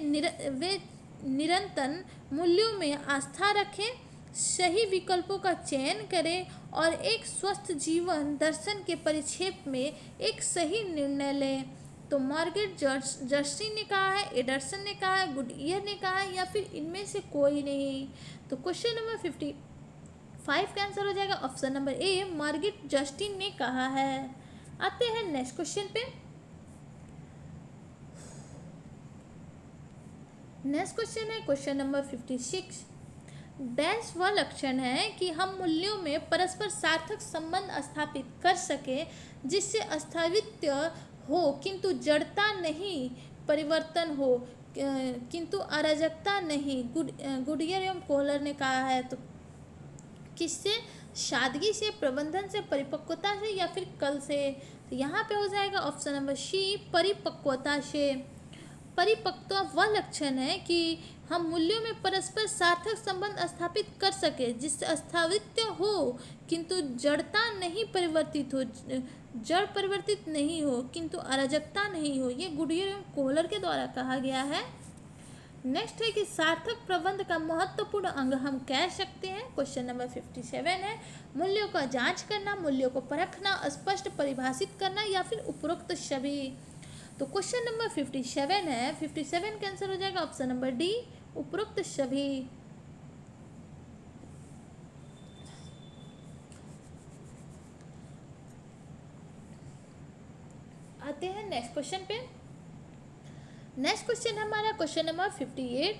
निरंतर मूल्यों में आस्था रखें, सही विकल्पों का चयन करें और एक स्वस्थ जीवन दर्शन के परिप्रेक्ष्य में एक सही निर्णय लें। तो मार्गरेट जर्सी ने कहा है, एडरसन ने कहा है, गुडईयर ने कहा है या फिर इनमें से कोई नहीं। तो क्वेश्चन नंबर 55 का आंसर हो जाएगा ऑप्शन नंबर ए, मार्गरेट जस्टिन ने कहा है। आते हैं नेक्स्ट क्वेश्चन पे। नेक्स्ट क्वेश्चन है क्वेश्चन नंबर 56। डैश वह लक्षण है कि हम मूल्यों में परस्पर सार्थक संबंध स्थापित कर सके जिससे अस्तित्व हो किंतु जड़ता नहीं, परिवर्तन हो किंतु अराजकता नहीं। गुडईयर एवं कोहलर ने कहा है। तो किससे? सादगी से, प्रबंधन से, परिपक्वता से या फिर कल से। तो यहाँ पे हो जाएगा ऑप्शन नंबर सी, परिपक्वता से। परिपक्वता वह लक्षण है कि हम मूल्यों में परस्पर सार्थक संबंध स्थापित कर सके जिससे अस्तित्व हो किंतु जड़ता नहीं परिवर्तित हो, जड़ परिवर्तित नहीं हो किंतु अराजकता नहीं हो। ये गुडईयर एवं कोहलर के द्वारा कहा गया है। नेक्स्ट है कि सार्थक प्रबंध का महत्वपूर्ण अंग हम कह सकते हैं। क्वेश्चन नंबर 57 है, मूल्यों का जांच करना, मूल्यों को परखना, स्पष्ट परिभाषित करना या फिर उपरोक्त सभी। तो क्वेश्चन नंबर 57 है, 57 का आंसर हो जाएगा ऑप्शन नंबर डी, उपरोक्त सभी। आते हैं नेक्स्ट क्वेश्चन पे। नेक्स्ट क्वेश्चन हमारा क्वेश्चन नंबर 58।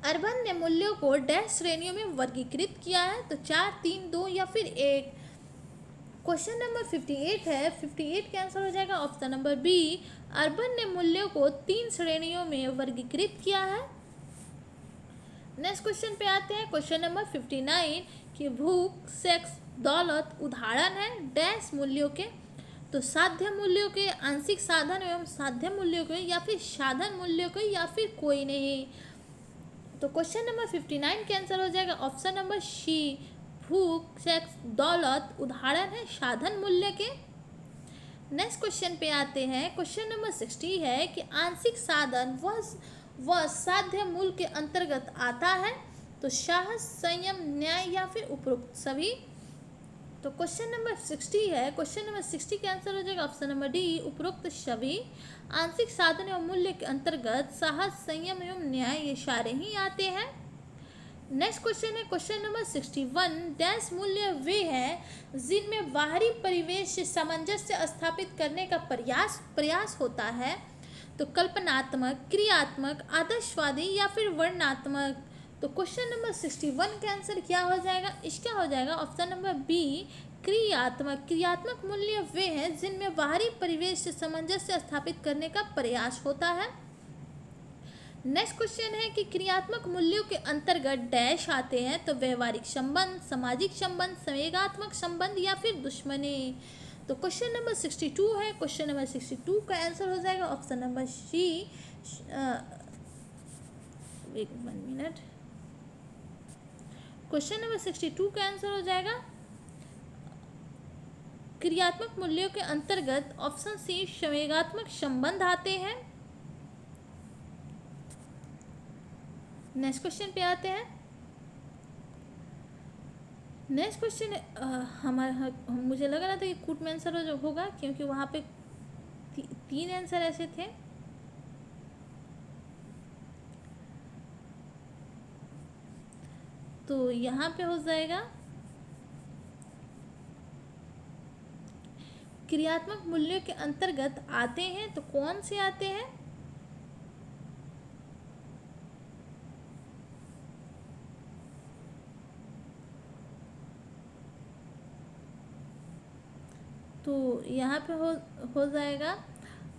अर्बन ने मूल्यों को डैश श्रेणियों में वर्गीकृत किया है। तो 4, 3, 2 या फिर 1। क्वेश्चन नंबर 58 है, 58 का आंसर हो जाएगा ऑप्शन नंबर बी, अर्बन ने मूल्यों को 3 श्रेणियों में वर्गीकृत किया है। नेक्स्ट क्वेश्चन पे आते हैं क्वेश्चन नंबर 59 कि भूख, सेक्स, दौलत उदाहरण है डैश मूल्यों के। तो साध्य मूल्यों के, आंशिक साधन एवं साध्य मूल्यों के या फिर साधन मूल्यों के या फिर कोई नहीं। तो क्वेश्चन नंबर 59 का आंसर हो जाएगा ऑप्शन नंबर सी, भूख, सेक्स, दौलत उदाहरण है साधन मूल्य के। नेक्स्ट क्वेश्चन पे आते हैं। क्वेश्चन नंबर 60 है कि आंशिक साधन वह साध्य मूल्य के अंतर्गत आता है। तो साहस, संयम, न्याय या फिर उपरोक्त सभी। तो क्वेश्चन नंबर 60 है, क्वेश्चन नंबर 60 का आंसर हो जाएगा ऑप्शन नंबर डी, उपरोक्त सभी। आंशिक साधन एवं मूल्य के अंतर्गत साहस, संयम एवं न्याय ये सारे ही आते हैं। नेक्स्ट क्वेश्चन है क्वेश्चन नंबर 61। डैश मूल्य वे हैं जिनमें बाहरी परिवेश से सामंजस्य स्थापित करने का प्रयास होता है। तो कल्पनात्मक, क्रियात्मक, आदर्शवादी या फिर वर्णनात्मक। तो क्वेश्चन नंबर 61 का आंसर क्या हो जाएगा? इसका हो जाएगा ऑप्शन नंबर बी, क्रियात्मक। क्रियात्मक मूल्य वे हैं जिनमें बाहरी परिवेश से सामंजस्य स्थापित करने का प्रयास होता है। नेक्स्ट क्वेश्चन है कि क्रियात्मक मूल्यों के अंतर्गत डैश आते हैं, तो व्यवहारिक संबंध, सामाजिक संबंध, संवेगात्मक संबंध या फिर दुश्मनी। तो क्वेश्चन नंबर 62 है। क्वेश्चन नंबर 62 का आंसर हो जाएगा option number C. One minute. Question number 62 का आंसर हो जाएगा क्रियात्मक मूल्यों के अंतर्गत ऑप्शन सी, संवेगात्मक संबंध आते हैं। नेक्स्ट क्वेश्चन पे आते हैं। नेक्स्ट क्वेश्चन हमारा, मुझे लग रहा था कि कूट में आंसर होगा, क्योंकि वहाँ पे तीन आंसर ऐसे थे। तो यहाँ पे हो जाएगा क्रियात्मक मूल्यों के अंतर्गत आते हैं, तो कौन से आते हैं? तो यहाँ पे हो जाएगा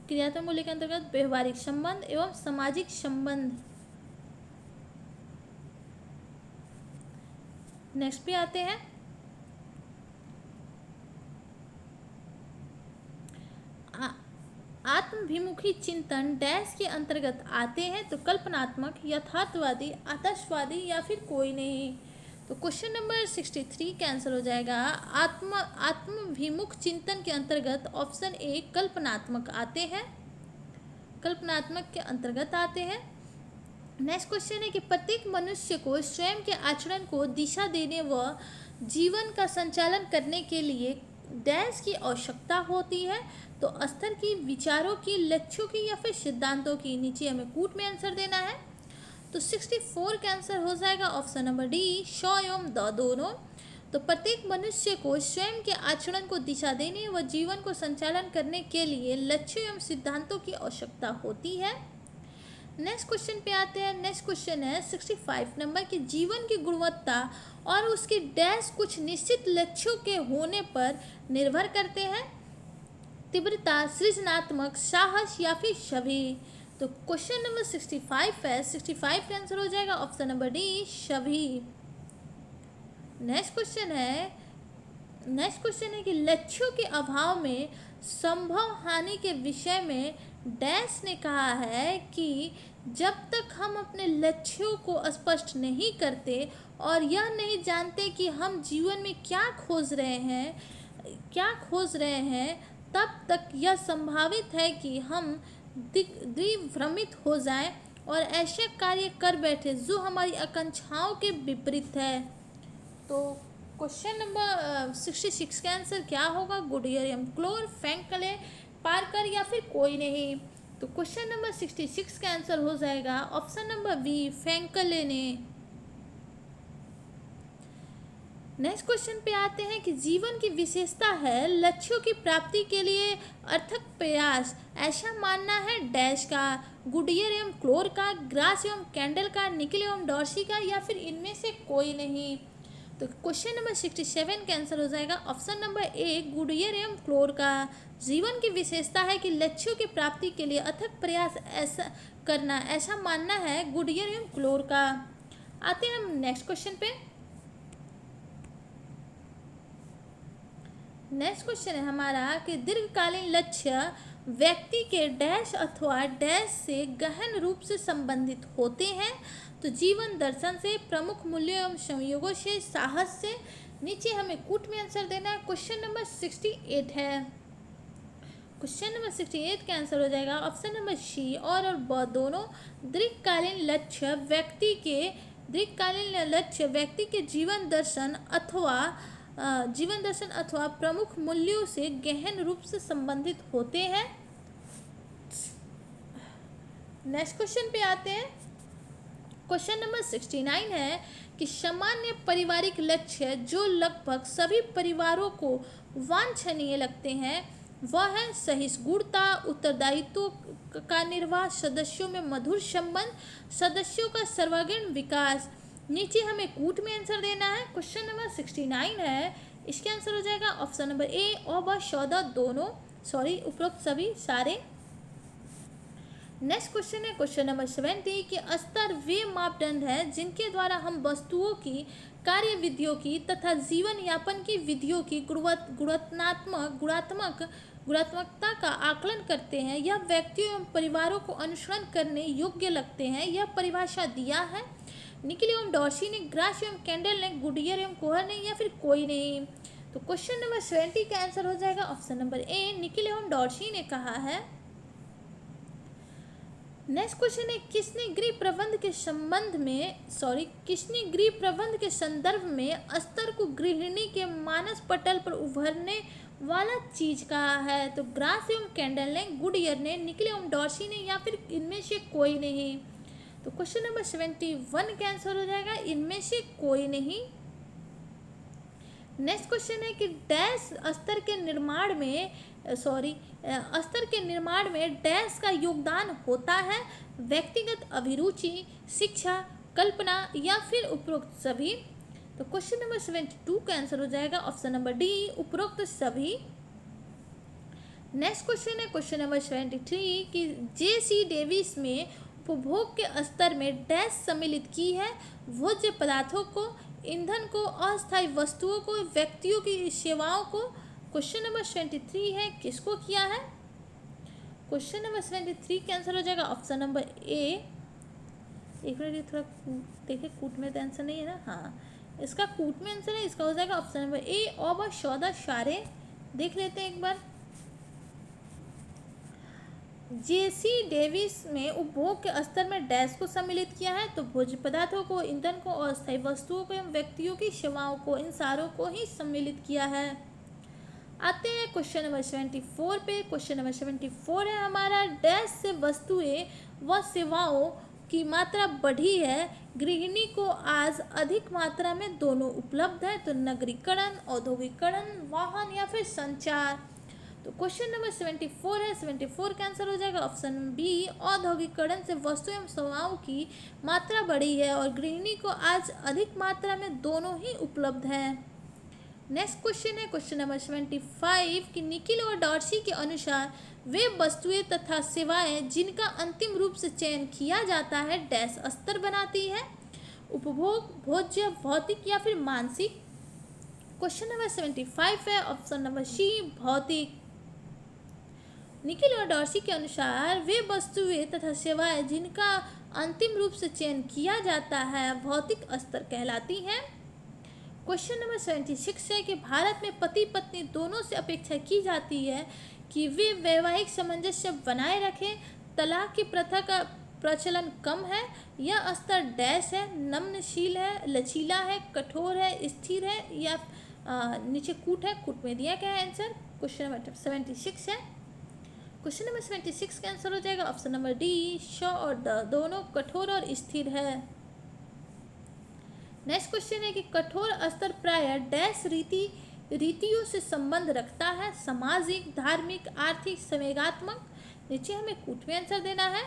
क्रियात्मक मूल्य के अंतर्गत व्यवहारिक संबंध एवं सामाजिक संबंध। नेक्स्ट पे आते हैं। आत्मभिमुखी चिंतन डैश के अंतर्गत आते हैं, तो कल्पनात्मक, यथार्थवादी, आदर्शवादी या फिर कोई नहीं। तो क्वेश्चन नंबर 63 का आंसर हो जाएगा आत्मभिमुख चिंतन के अंतर्गत ऑप्शन ए, कल्पनात्मक आते हैं। कल्पनात्मक के अंतर्गत आते हैं। नेक्स्ट क्वेश्चन है कि प्रत्येक मनुष्य को स्वयं के आचरण को दिशा देने व जीवन का संचालन करने के लिए डैश की आवश्यकता होती है, तो स्तर की, विचारों की, लक्ष्यों की या फिर सिद्धांतों की। नीचे हमें कूट में आंसर देना है। तो 64 का आंसर हो जाएगा ऑप्शन नंबर डी, श एवं द दोनों। तो प्रत्येक मनुष्य को स्वयं के आचरण को दिशा देने व जीवन को संचालन करने के लिए लक्ष्यों एवं सिद्धांतों की आवश्यकता होती है। नेक्स्ट क्वेश्चन पे आते हैं। नेक्स्ट क्वेश्चन है 65 नंबर की, जीवन की गुणवत्ता और उसकी डैश कुछ निश्चित लक्ष्यों के होने पर निर्भर करते हैं, तीव्रता, सृजनात्मक, साहस या फिर सभी। तो क्वेश्चन नंबर 65 है। 65 का आंसर हो जाएगा ऑप्शन नंबर डी, सभी। नेक्स्ट क्वेश्चन है कि लक्ष्यों के अभाव में संभव हानि के विषय में डैश ने कहा है कि जब तक हम अपने लक्ष्यों को स्पष्ट नहीं करते और यह नहीं जानते कि हम जीवन में क्या खोज रहे हैं, तब तक यह संभावित है कि हम द्विभ्रमित हो जाएं और ऐसे कार्य कर बैठे जो हमारी आकांक्षाओं के विपरीत है। तो क्वेश्चन नंबर 66 का आंसर क्या होगा? गुडियर, क्लोर, फ्रैंकले, पार्कर या फिर कोई नहीं। तो क्वेश्चन नंबर 66 का आंसर हो जाएगा ऑप्शन नंबर बी, फ्रैंकले ने। नेक्स्ट क्वेश्चन पे आते हैं कि जीवन की विशेषता है लक्ष्यों की प्राप्ति के लिए अर्थक प्रयास, ऐसा मानना है डैश का, गुडियर एवं क्लोर का, ग्रास एवं कैंडल का, निकल एवं डॉर्सी का या फिर इनमें से कोई नहीं। तो क्वेश्चन नंबर 67 का आंसर हो जाएगा ऑप्शन नंबर ए, गुडियर एवं क्लोर का। जीवन की विशेषता है कि लक्ष्यों की प्राप्ति के लिए अथक प्रयास ऐसा मानना है गुडियर एवं क्लोर का। आते हैं हम नेक्स्ट क्वेश्चन पे। नेक्स्ट क्वेश्चन है हमारा कि दीर्घकालीन लक्ष्य व्यक्ति के डैश अथवा डैश से गहन रूप से संबंधित होते हैं, तो जीवन दर्शन से, प्रमुख मूल्यों एवं संयोगों से, साहस से। नीचे हमें कूट में आंसर देना है। क्वेश्चन नंबर 68 है। क्वेश्चन नंबर 68 का आंसर हो जाएगा ऑप्शन नंबर सी, और ब दोनों। दीर्घकालीन लक्ष्य व्यक्ति के जीवन दर्शन अथवा प्रमुख मूल्यों से गहन रूप से संबंधित होते हैं। नेक्स्ट क्वेश्चन पे आते हैं। क्वेश्चन नंबर 69 है कि सामान्य पारिवारिक लक्ष्य जो लगभग सभी परिवारों को वांछनीय लगते हैं वह है सहिष्णुता, उत्तरदायित्व का निर्वाह, सदस्यों में मधुर संबंध, सदस्यों का सर्वांगीण विकास। नीचे हमें कूट में आंसर देना है। क्वेश्चन नंबर 69 है, इसके आंसर हो जाएगा ऑप्शन नंबर ए और व शौदा दोनों, सॉरी उपरोक्त सभी सारे। नेक्स्ट क्वेश्चन है क्वेश्चन नंबर 70 कि स्तर वे मापदंड हैं जिनके द्वारा हम वस्तुओं की, कार्य विधियों की तथा जीवन यापन की विधियों की गुणात्मकता का आकलन करते हैं। यह व्यक्तियों एवं परिवारों को अनुसरण करने योग्य लगते हैं। यह परिभाषा दिया है निकिल एवं डॉर्सी ने, ग्रास एवं कैंडल ने, गुडियर एवं कोहर ने, या फिर कोई नहीं। तो क्वेश्चन नंबर 70 का आंसर हो जाएगा ऑप्शन नंबर ए, निकिल एवं डॉर्सी ने कहा है। नेक्स्ट क्वेश्चन है किसने गृह प्रबंध के संदर्भ में स्तर को गृहिणी के मानस पटल पर उभरने वाला चीज कहा है। तो ग्रास एवं कैंडल ने, गुडियर ने, निकिल एवं डॉर्सी ने, या फिर इनमें से कोई नहीं। तो क्वेश्चन नंबर 71 का आंसर हो जाएगा इनमें से कोई नहीं। नेक्स्ट क्वेश्चन है कि डैश स्तर के निर्माण में डैश का योगदान होता है, व्यक्तिगत अभिरुचि, शिक्षा, कल्पना, या फिर उपरोक्त सभी। तो क्वेश्चन नंबर 72 का आंसर हो जाएगा ऑप्शन नंबर डी, उपरोक्त सभी। नेक्स्ट क्वेश्चन है क्वेश्चन नंबर 73 कि जे.सी. डेविस में उपभोग के स्तर में डैश सम्मिलित की है, भोज्य पदार्थों को, ईंधन को, अस्थायी वस्तुओं को, व्यक्तियों की सेवाओं को। क्वेश्चन नंबर 73 है किसको किया है। क्वेश्चन नंबर 73 का आंसर हो जाएगा ऑप्शन नंबर ए। एक मिनट थोड़ा देखिए, कूट में तो आंसर नहीं है ना, हाँ इसका कूट में आंसर है, इसका हो जाएगा ऑप्शन नंबर ए और व शौदा सारे। देख लेते हैं एक बार। जे.सी. डेविस में उपभोग के स्तर में डैश को सम्मिलित किया है, तो भोज्य पदार्थों को, ईंधन को, अस्थायी वस्तुओं को एवं व्यक्तियों की सेवाओं को, इन सारों को ही सम्मिलित किया है। आते हैं क्वेश्चन नंबर 74 पे। क्वेश्चन नंबर 74 है हमारा, डैश से वस्तुएं व सेवाओं की मात्रा बढ़ी है, गृहिणी को आज अधिक मात्रा में दोनों उपलब्ध है। तो नगरीकरण, औद्योगिकरण, वाहन, या फिर संचार। तो क्वेश्चन नंबर 74 है, 74 का आंसर हो जाएगा ऑप्शन बी, औद्योगिकरण से वस्तु एवं सेवाओं की मात्रा बढ़ी है और गृहिणी को आज अधिक मात्रा में दोनों ही उपलब्ध है। नेक्स्ट क्वेश्चन है क्वेश्चन नंबर 75 कि निकिल और डॉर्सी के अनुसार वे वस्तुएं तथा सेवाएं जिनका अंतिम रूप से चयन किया जाता है डैश स्तर बनाती है, उपभोग, भोज्य, भौतिक, या फिर मानसिक। क्वेश्चन नंबर 75 है ऑप्शन नंबर सी, भौतिक। निकिल और डॉर्सी के अनुसार वे वस्तुएं तथा सेवाएं जिनका अंतिम रूप से चयन किया जाता है भौतिक स्तर कहलाती हैं। क्वेश्चन नंबर 76 है कि भारत में पति पत्नी दोनों से अपेक्षा की जाती है कि वे वैवाहिक सामंजस्य बनाए रखें, तलाक की प्रथा का प्रचलन कम है, यह स्तर डैश है, नम्रशील है, लचीला है, कठोर है, स्थिर है, या नीचे कूट है, कूट में दिया गया है आंसर। क्वेश्चन नंबर 76 है। क्वेश्चन नंबर 76 का आंसर हो जाएगा ऑप्शन नंबर डी, श और द दोनों कठोर और स्थिर है। नेक्स्ट क्वेश्चन है कि कठोर स्तर प्राय डैश रीतियों से संबंध रखता है, सामाजिक, धार्मिक, आर्थिक, संवेगात्मक। नीचे हमें कूट में आंसर देना है।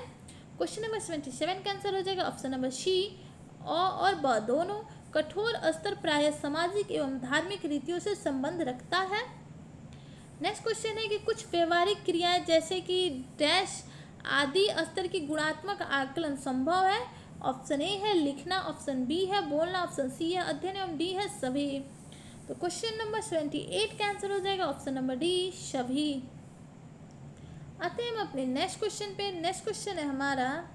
क्वेश्चन नंबर 77 का आंसर हो जाएगा ऑप्शन नंबर सी, और ब दोनों। कठोर स्तर प्राय सामाजिक एवं धार्मिक रीतियों से संबंध रखता है। नेक्स्ट क्वेश्चन है कि कुछ व्यवहारिक क्रियाएं जैसे कि डैश आदि स्तर की गुणात्मक आकलन संभव है। ऑप्शन ए है लिखना, ऑप्शन बी है बोलना, ऑप्शन सी है अध्ययन, एवं डी है सभी। तो क्वेश्चन नंबर 78 का आंसर हो जाएगा ऑप्शन नंबर डी, सभी। आते हैं हम अपने नेक्स्ट क्वेश्चन पे। नेक्स्ट क्वेश्चन है हमारा,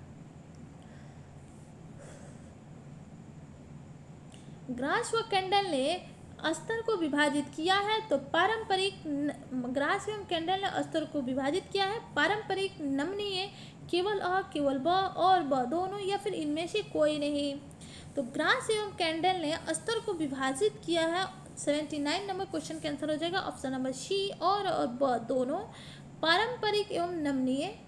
ग्रास व कैंडल ने स्तर को विभाजित किया है, तो पारंपरिक, ग्रास एवं कैंडल ने स्तर को विभाजित किया है, पारंपरिक, नमनीय, केवल अ, केवल ब और ब दोनों, या फिर इनमें से कोई नहीं। तो ग्रास एवं कैंडल ने स्तर को विभाजित किया है। 79 नंबर क्वेश्चन का आंसर हो जाएगा ऑप्शन नंबर सी, और ब दोनों, पारंपरिक एवं नमनीय।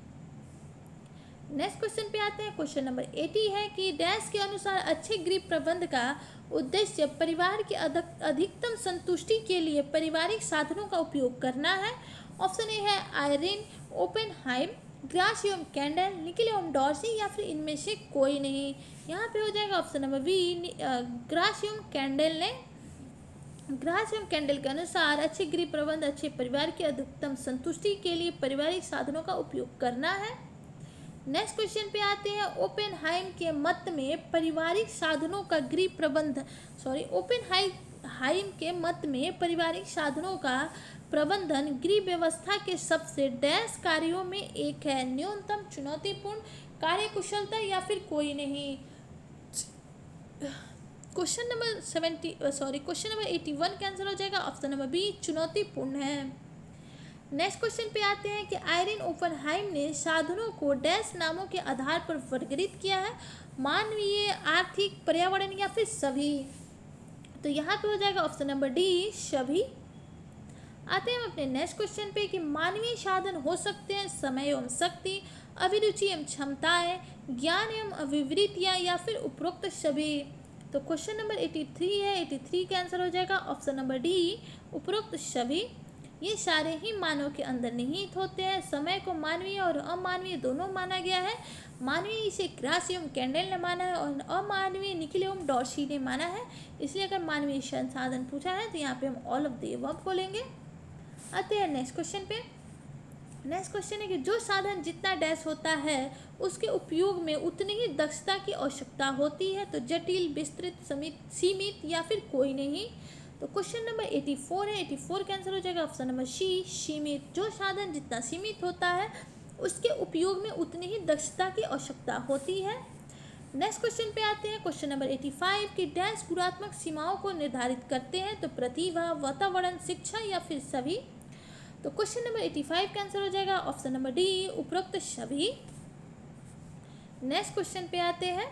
नेक्स्ट क्वेश्चन पे आते हैं। क्वेश्चन नंबर 80 है कि डैश के अनुसार अच्छे गृह प्रबंध का उद्देश्य परिवार की अधिकतम संतुष्टि के लिए पारिवारिक साधनों का उपयोग करना है। ऑप्शन ए है आयरिन ओपेनहाइम, ग्रास एवं कैंडल, निकिल एवं डॉर्सी, या फिर इनमें से कोई नहीं। यहाँ पे हो जाएगा ऑप्शन नंबर बी, ग्रास एवं कैंडल ने। ग्रास एवं कैंडल के अनुसार अच्छे गृह प्रबंध अच्छे परिवार की अधिकतम संतुष्टि के लिए पारिवारिक साधनों का उपयोग करना है। नेक्स्ट क्वेश्चन पे आते हैं। ओपेनहाइम के मत में पारिवारिक साधनों का गृह प्रबंध ओपेनहाइम के मत में पारिवारिक साधनों का प्रबंधन गृह व्यवस्था के सबसे डैश कार्यों में एक है। न्यूनतम चुनौतीपूर्ण, कार्यकुशलता, या फिर कोई नहीं। क्वेश्चन नंबर 81 का आंसर हो जाएगा ऑप्शन नंबर बी, चुनौतीपूर्ण है। नेक्स्ट क्वेश्चन पे आते हैं कि आयरन ओपेनहाइम ने साधनों को डैश नामों के आधार पर वर्गीकृत किया है। मानवीय, आर्थिक, पर्यावरण, या फिर सभी। तो यहाँ पे हो जाएगा ऑप्शन नंबर डी, सभी। आते हैं हम अपने नेक्स्ट क्वेश्चन पे कि मानवीय साधन हो सकते हैं समय एवं शक्ति, अभिरुचि एवं क्षमताएं, ज्ञान एवं अभिवृत्तियां, या फिर उपरोक्त सभी। तो क्वेश्चन नंबर 83 है। 83 का आंसर हो जाएगा ऑप्शन नंबर डी, उपरोक्त सभी। ये सारे ही मानव के अंदर निहित होते हैं। समय को मानवीय और अमानवीय दोनों माना गया है। मानवीय इसे ग्रास एवं कैंडल ने माना है और अमानवीय निकिल एवं डॉर्सी ने माना है। इसलिए अगर मानवीय संसाधन पूछा है तो यहाँ पे हम ऑल ऑफ द अबव बोलेंगे। आते हैं नेक्स्ट क्वेश्चन पे। नेक्स्ट क्वेश्चन है कि जो साधन जितना डैश होता है उसके उपयोग में उतनी ही दक्षता की आवश्यकता होती है। तो जटिल, विस्तृत, सीमित, या फिर कोई नहीं। तो क्वेश्चन नंबर 84 है। 84 का आंसर हो जाएगा ऑप्शन नंबर सी, सीमित। जो साधन जितना सीमित होता है उसके उपयोग में उतनी ही दक्षता की आवश्यकता होती है। नेक्स्ट क्वेश्चन पे आते हैं। क्वेश्चन नंबर 85 की डैश गुणात्मक सीमाओं को निर्धारित करते हैं। तो प्रतिभा, वातावरण, शिक्षा, या फिर सभी। तो क्वेश्चन नंबर 85 का आंसर हो जाएगा ऑप्शन नंबर डी, उपरोक्त सभी। नेक्स्ट क्वेश्चन पे आते हैं।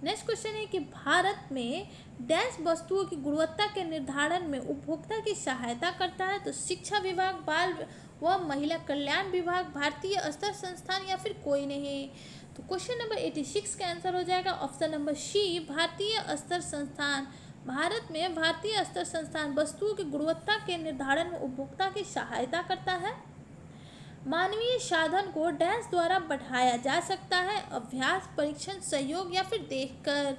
नेक्स्ट क्वेश्चन है कि भारत में डैश वस्तुओं की गुणवत्ता के निर्धारण में उपभोक्ता की सहायता करता है। तो शिक्षा विभाग, बाल व महिला कल्याण विभाग, भारतीय स्तर संस्थान, या फिर कोई नहीं। तो क्वेश्चन नंबर 86 का आंसर हो जाएगा ऑप्शन नंबर सी, भारतीय स्तर संस्थान। भारत में भारतीय स्तर संस्थान वस्तुओं की गुणवत्ता के निर्धारण में उपभोक्ता की सहायता करता है। मानवीय साधन को डैश द्वारा बढ़ाया जा सकता है। अभ्यास, परीक्षण, सहयोग, या फिर देखकर।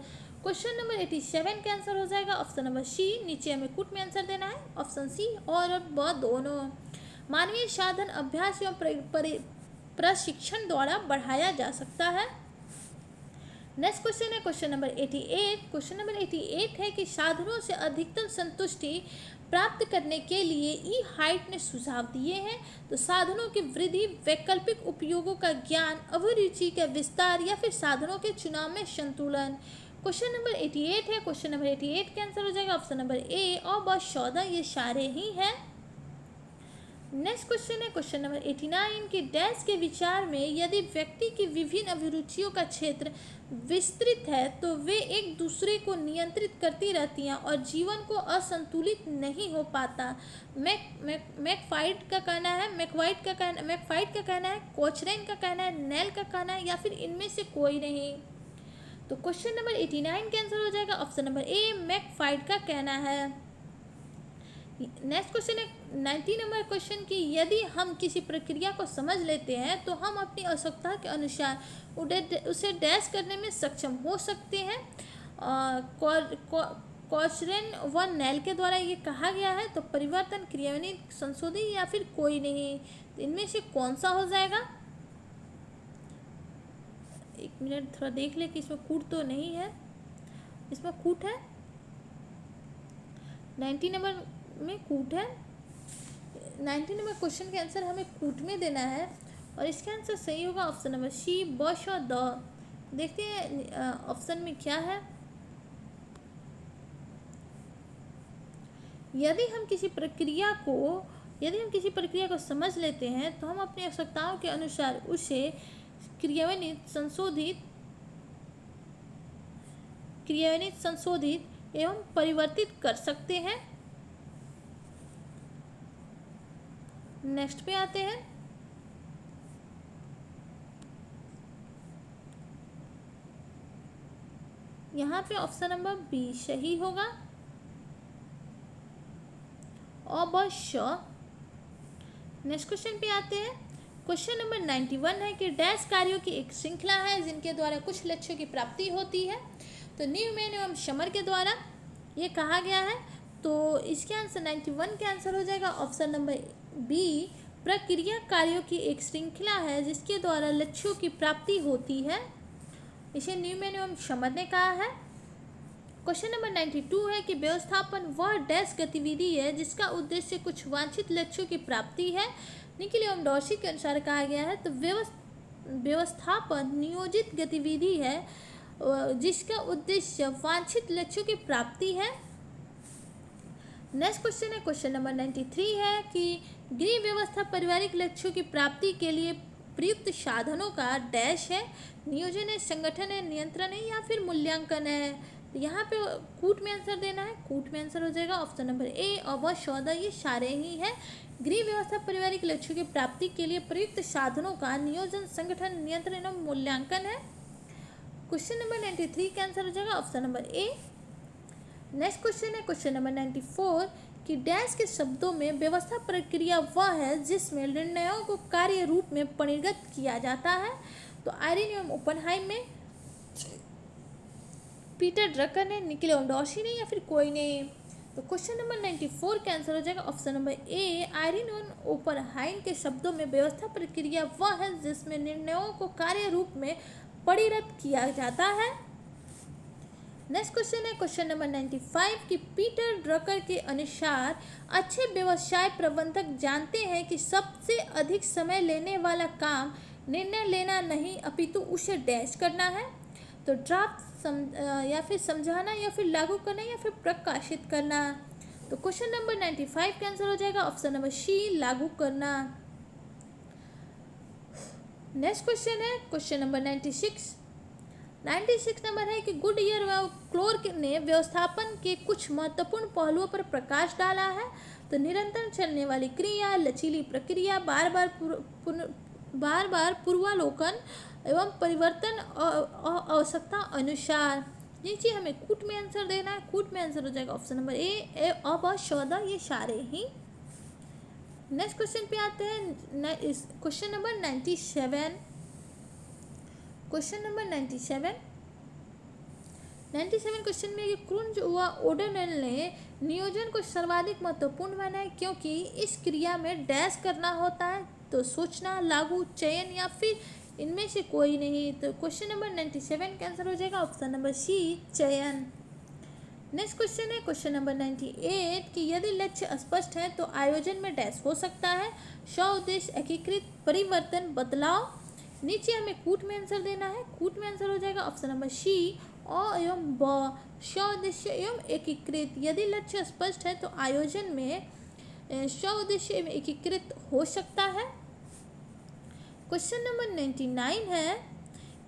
क्वेश्चन नंबर 87 का आंसर हो जाएगा ऑप्शन नंबर सी। नीचे हमें कुट में आंसर देना है, ऑप्शन सी और ब दोनों। मानवीय साधन अभ्यास एवं प्रशिक्षण द्वारा बढ़ाया जा सकता है। नेक्स्ट क्वेश्चन है क्वेश्चन नंबर 88। क्वेश्चन नंबर 88 है कि साधनों से अधिकतम संतुष्टि प्राप्त करने के लिए ई हाइट ने सुझाव दिए हैं। तो साधनों की वृद्धि, वैकल्पिक उपयोगों का ज्ञान, अभिरुचि का विस्तार, या फिर साधनों के चुनाव में संतुलन। क्वेश्चन नंबर 88 है। क्वेश्चन नंबर 88 का आंसर हो जाएगा ऑप्शन नंबर ए और ब 14, ये सारे ही हैं। नेक्स्ट क्वेश्चन है क्वेश्चन नंबर 89 की डैश के विचार में यदि व्यक्ति की विभिन्न अभिरुचियों का क्षेत्र विस्तृत है तो वे एक दूसरे को नियंत्रित करती रहती हैं और जीवन को असंतुलित नहीं हो पाता। मैकवाइट का कहना है, कोचरेन का कहना है, नेल का कहना है, या फिर इनमें से कोई नहीं। तो क्वेश्चन नंबर 89 का आंसर हो जाएगा ऑप्शन नंबर ए, मैकवाइट का कहना है। नेक्स्ट क्वेश्चन है 90 नंबर क्वेश्चन की यदि हम किसी प्रक्रिया को समझ लेते हैं तो हम अपनी आवश्यकता के अनुसार उसे डैश करने में सक्षम हो सकते हैं। कोचरेन व नेल के द्वारा ये कहा गया है। तो परिवर्तन, क्रियान्वित, संशोधित, या फिर कोई नहीं। तो इनमें से कौन सा हो जाएगा? एक मिनट थोड़ा देख ले कि इसमें कूट तो नहीं है। इसमें कूट है, 90 नंबर में कूट है। 90 नंबर क्वेश्चन के आंसर हमें कूट में देना है और इसका आंसर सही होगा ऑप्शन नंबर सी, बश और द। देखते हैं ऑप्शन में क्या है। यदि हम किसी प्रक्रिया को समझ लेते हैं तो हम अपनी आवश्यकताओं के अनुसार उसे क्रियान्वित, संशोधित एवं परिवर्तित कर सकते हैं। नेक्स्ट पे आते हैं। यहाँ पे ऑप्शन नंबर बी सही होगा। अवश्य। नेक्स्ट क्वेश्चन पे आते हैं। क्वेश्चन नंबर 91 है कि डैश कार्यों की एक श्रृंखला है जिनके द्वारा कुछ लक्ष्यों की प्राप्ति होती है। तो न्यूमैन एवं समर के द्वारा ये कहा गया है। तो इसके आंसर 91 के आंसर हो जाएगा ऑप्शन नंबर बी, प्रक्रिया कार्यों की एक श्रृंखला है जिसके द्वारा लक्ष्यों की प्राप्ति होती है। इसे न्यूमैन एवं समर ने कहा है। क्वेश्चन नंबर 92 है कि व्यवस्थापन वह डैश गतिविधि है जिसका उद्देश्य कुछ वांछित लक्ष्यों की प्राप्ति है। निखिल एवं डॉर्सी के अनुसार कहा गया है। तो व्यवस्थापन नियोजित गतिविधि है जिसका उद्देश्य वांछित लक्ष्यों की प्राप्ति है। नेक्स्ट क्वेश्चन है क्वेश्चन नंबर 93 है कि गृह व्यवस्था पारिवारिक लक्ष्यों की प्राप्ति के लिए प्रयुक्त साधनों का डैश है। नियोजन है, संगठन है, नियंत्रण है या फिर मूल्यांकन है। तो यहाँ पे कूट में आंसर देना है। कूट में आंसर हो जाएगा ऑप्शन नंबर ए, और सौदा ये सारे ही है। गृह व्यवस्था पारिवारिक लक्ष्यों की प्राप्ति के लिए प्रयुक्त साधनों का नियोजन, संगठन, नियंत्रण एवं मूल्यांकन है। क्वेश्चन नंबर 93 का आंसर हो जाएगा ऑप्शन नंबर ए। नेक्स्ट क्वेश्चन है क्वेश्चन नंबर 94 कि डैश के शब्दों में व्यवस्था प्रक्रिया वह है जिसमें निर्णयों को कार्य रूप में परिणत किया जाता है। तो आयरन एवं ओपेनहाइमर में, पीटर ड्रकर ने, निखिल एवं डॉर्सी ने या फिर कोई ने। तो क्वेश्चन नंबर 94 का आंसर हो जाएगा ऑप्शन नंबर ए, आयरन एवं ओपेनहाइमर के शब्दों में व्यवस्था प्रक्रिया वह है जिसमें निर्णयों को कार्य रूप में परिणत किया जाता है। नेक्स्ट क्वेश्चन है क्वेश्चन नंबर 95 कि पीटर ड्रकर के अनुसार अच्छे व्यवसाय प्रबंधक जानते हैं कि सबसे अधिक समय लेने वाला काम निर्णय लेना नहीं अपितु उसे डैश करना है। तो ड्राफ्ट या फिर समझाना या फिर लागू करना या फिर प्रकाशित करना। तो क्वेश्चन नंबर 95 का आंसर हो जाएगा ऑप्शन नंबर सी, लागू करना। नेक्स्ट क्वेश्चन है क्वेश्चन नंबर 96 नंबर है कि गुडईयर व क्लोर्क ने व्यवस्थापन के कुछ महत्वपूर्ण पहलुओं पर प्रकाश डाला है। तो निरंतर चलने वाली क्रिया, लचीली प्रक्रिया, बार बार पूर्वालोकन एवं परिवर्तन आवश्यकता अनुसार। नीचे हमें कूट में आंसर देना है। कूट में आंसर हो जाएगा ऑप्शन नंबर ए, अब सौदा ये सारे ही। नेक्स्ट क्वेश्चन पे आते हैं question number 97। Question number 97 question में क्रुंज व ओडोनेल ने नियोजन को सर्वाधिक महत्वपूर्ण माना है क्योंकि इस क्रिया में डैश करना होता है। तो सोचना, लागू, चयन या फिर इनमें से कोई नहीं। तो क्वेश्चन नंबर 97 का आंसर हो जाएगा ऑप्शन नंबर सी, चयन। नेक्स्ट क्वेश्चन है क्वेश्चन नंबर 98 कि यदि लक्ष्य स्पष्ट है तो आयोजन में डैश हो सकता है। उद्देश्य, एकीकृत, परिवर्तन, बदलाव। नीचे हमें कूट में आंसर देना है। कूट में आंसर हो जाएगा ऑप्शन नंबर सी, अ एवं ब, उद्देश्य एवं एकीकृत। यदि लक्ष्य स्पष्ट है तो आयोजन में उद्देश्य एवं एकीकृत हो सकता है। क्वेश्चन नंबर 99 है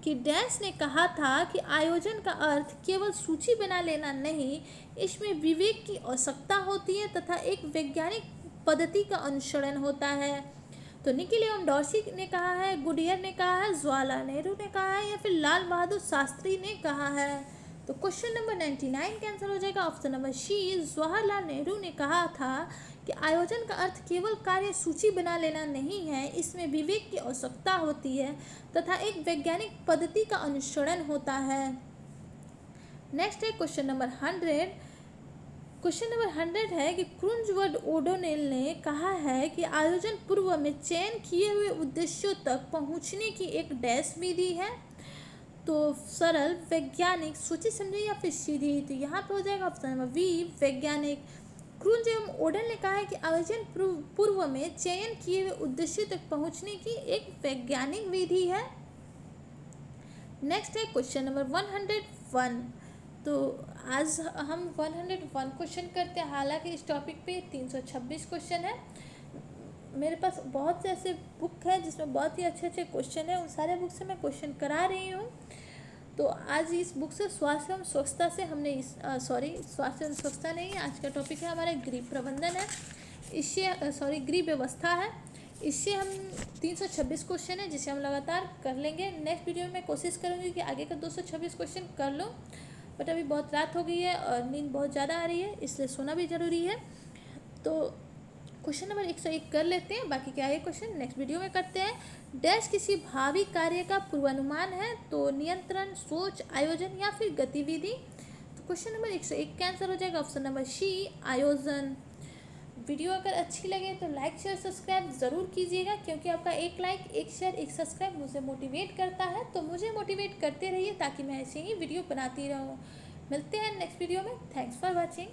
कि डैश ने कहा था कि आयोजन का अर्थ केवल सूची बना लेना नहीं, इसमें विवेक की आवश्यकता होती है तथा एक वैज्ञानिक पद्धति का अनुसरण होता है। तो निखिल एवं डॉर्सी ने कहा है, गुडईयर ने कहा है, जवाहरलाल नेहरू ने कहा है या फिर लाल बहादुर शास्त्री ने कहा है। तो क्वेश्चन नंबर 99 का आंसर हो जाएगा option number C, Jawaharlal Nehru ने कहा था कि आयोजन का अर्थ केवल कार्य सूची बना लेना नहीं है, इसमें विवेक की आवश्यकता होती है तथा एक वैज्ञानिक पद्धति का अनुसरण होता है। नेक्स्ट है क्वेश्चन नंबर 100। क्वेश्चन नंबर 100 है कि क्रुंजवर्ड ओडोनेल ने कहा है कि आयोजन पूर्व में चयन किए हुए उद्देश्यों तक पहुंचने की एक डैश विधि है। तो सरल, वैज्ञानिक, सोची समझी या फिर सीधी। तो यहाँ पे हो जाएगा ऑप्शन नंबर बी, वैज्ञानिक। क्रुंज एवं ओडन ने कहा है कि आयोजन पूर्व में चयन किए हुए उद्देश्यों तक पहुंचने की एक वैज्ञानिक विधि है। नेक्स्ट है क्वेश्चन नंबर 101। तो आज हम 101 क्वेश्चन करते हैं। हालांकि इस टॉपिक पे 326 क्वेश्चन है। मेरे पास बहुत से ऐसे बुक है जिसमें बहुत ही अच्छे अच्छे क्वेश्चन है। उन सारे बुक से मैं क्वेश्चन करा रही हूँ। तो आज इस बुक से स्वास्थ्य एवं स्वच्छता से हमने स्वास्थ्य एवं स्वच्छता नहीं, आज का टॉपिक है हमारा गृह प्रबंधन है। इससे गृह व्यवस्था है। इससे हम 326 क्वेश्चन है जिसे हम लगातार कर लेंगे। नेक्स्ट वीडियो में मैं कोशिश करूँगी कि आगे का 226 क्वेश्चन कर लूँ, बट अभी बहुत रात हो गई है और नींद बहुत ज़्यादा आ रही है, इसलिए सोना भी ज़रूरी है। तो क्वेश्चन नंबर 101 कर लेते हैं, बाकी क्या है क्वेश्चन नेक्स्ट वीडियो में करते हैं। डैश किसी भावी कार्य का पूर्वानुमान है, तो नियंत्रण, सोच, आयोजन या फिर गतिविधि। तो क्वेश्चन नंबर 101 का आंसर हो जाएगा ऑप्शन नंबर सी, आयोजन। वीडियो अगर अच्छी लगे तो लाइक शेयर सब्सक्राइब ज़रूर कीजिएगा, क्योंकि आपका एक लाइक, एक शेयर, एक सब्सक्राइब मुझे मोटिवेट करता है। तो मुझे मोटिवेट करते रहिए ताकि मैं ऐसे ही वीडियो बनाती रहूँ। मिलते हैं नेक्स्ट वीडियो में। Thanks for watching.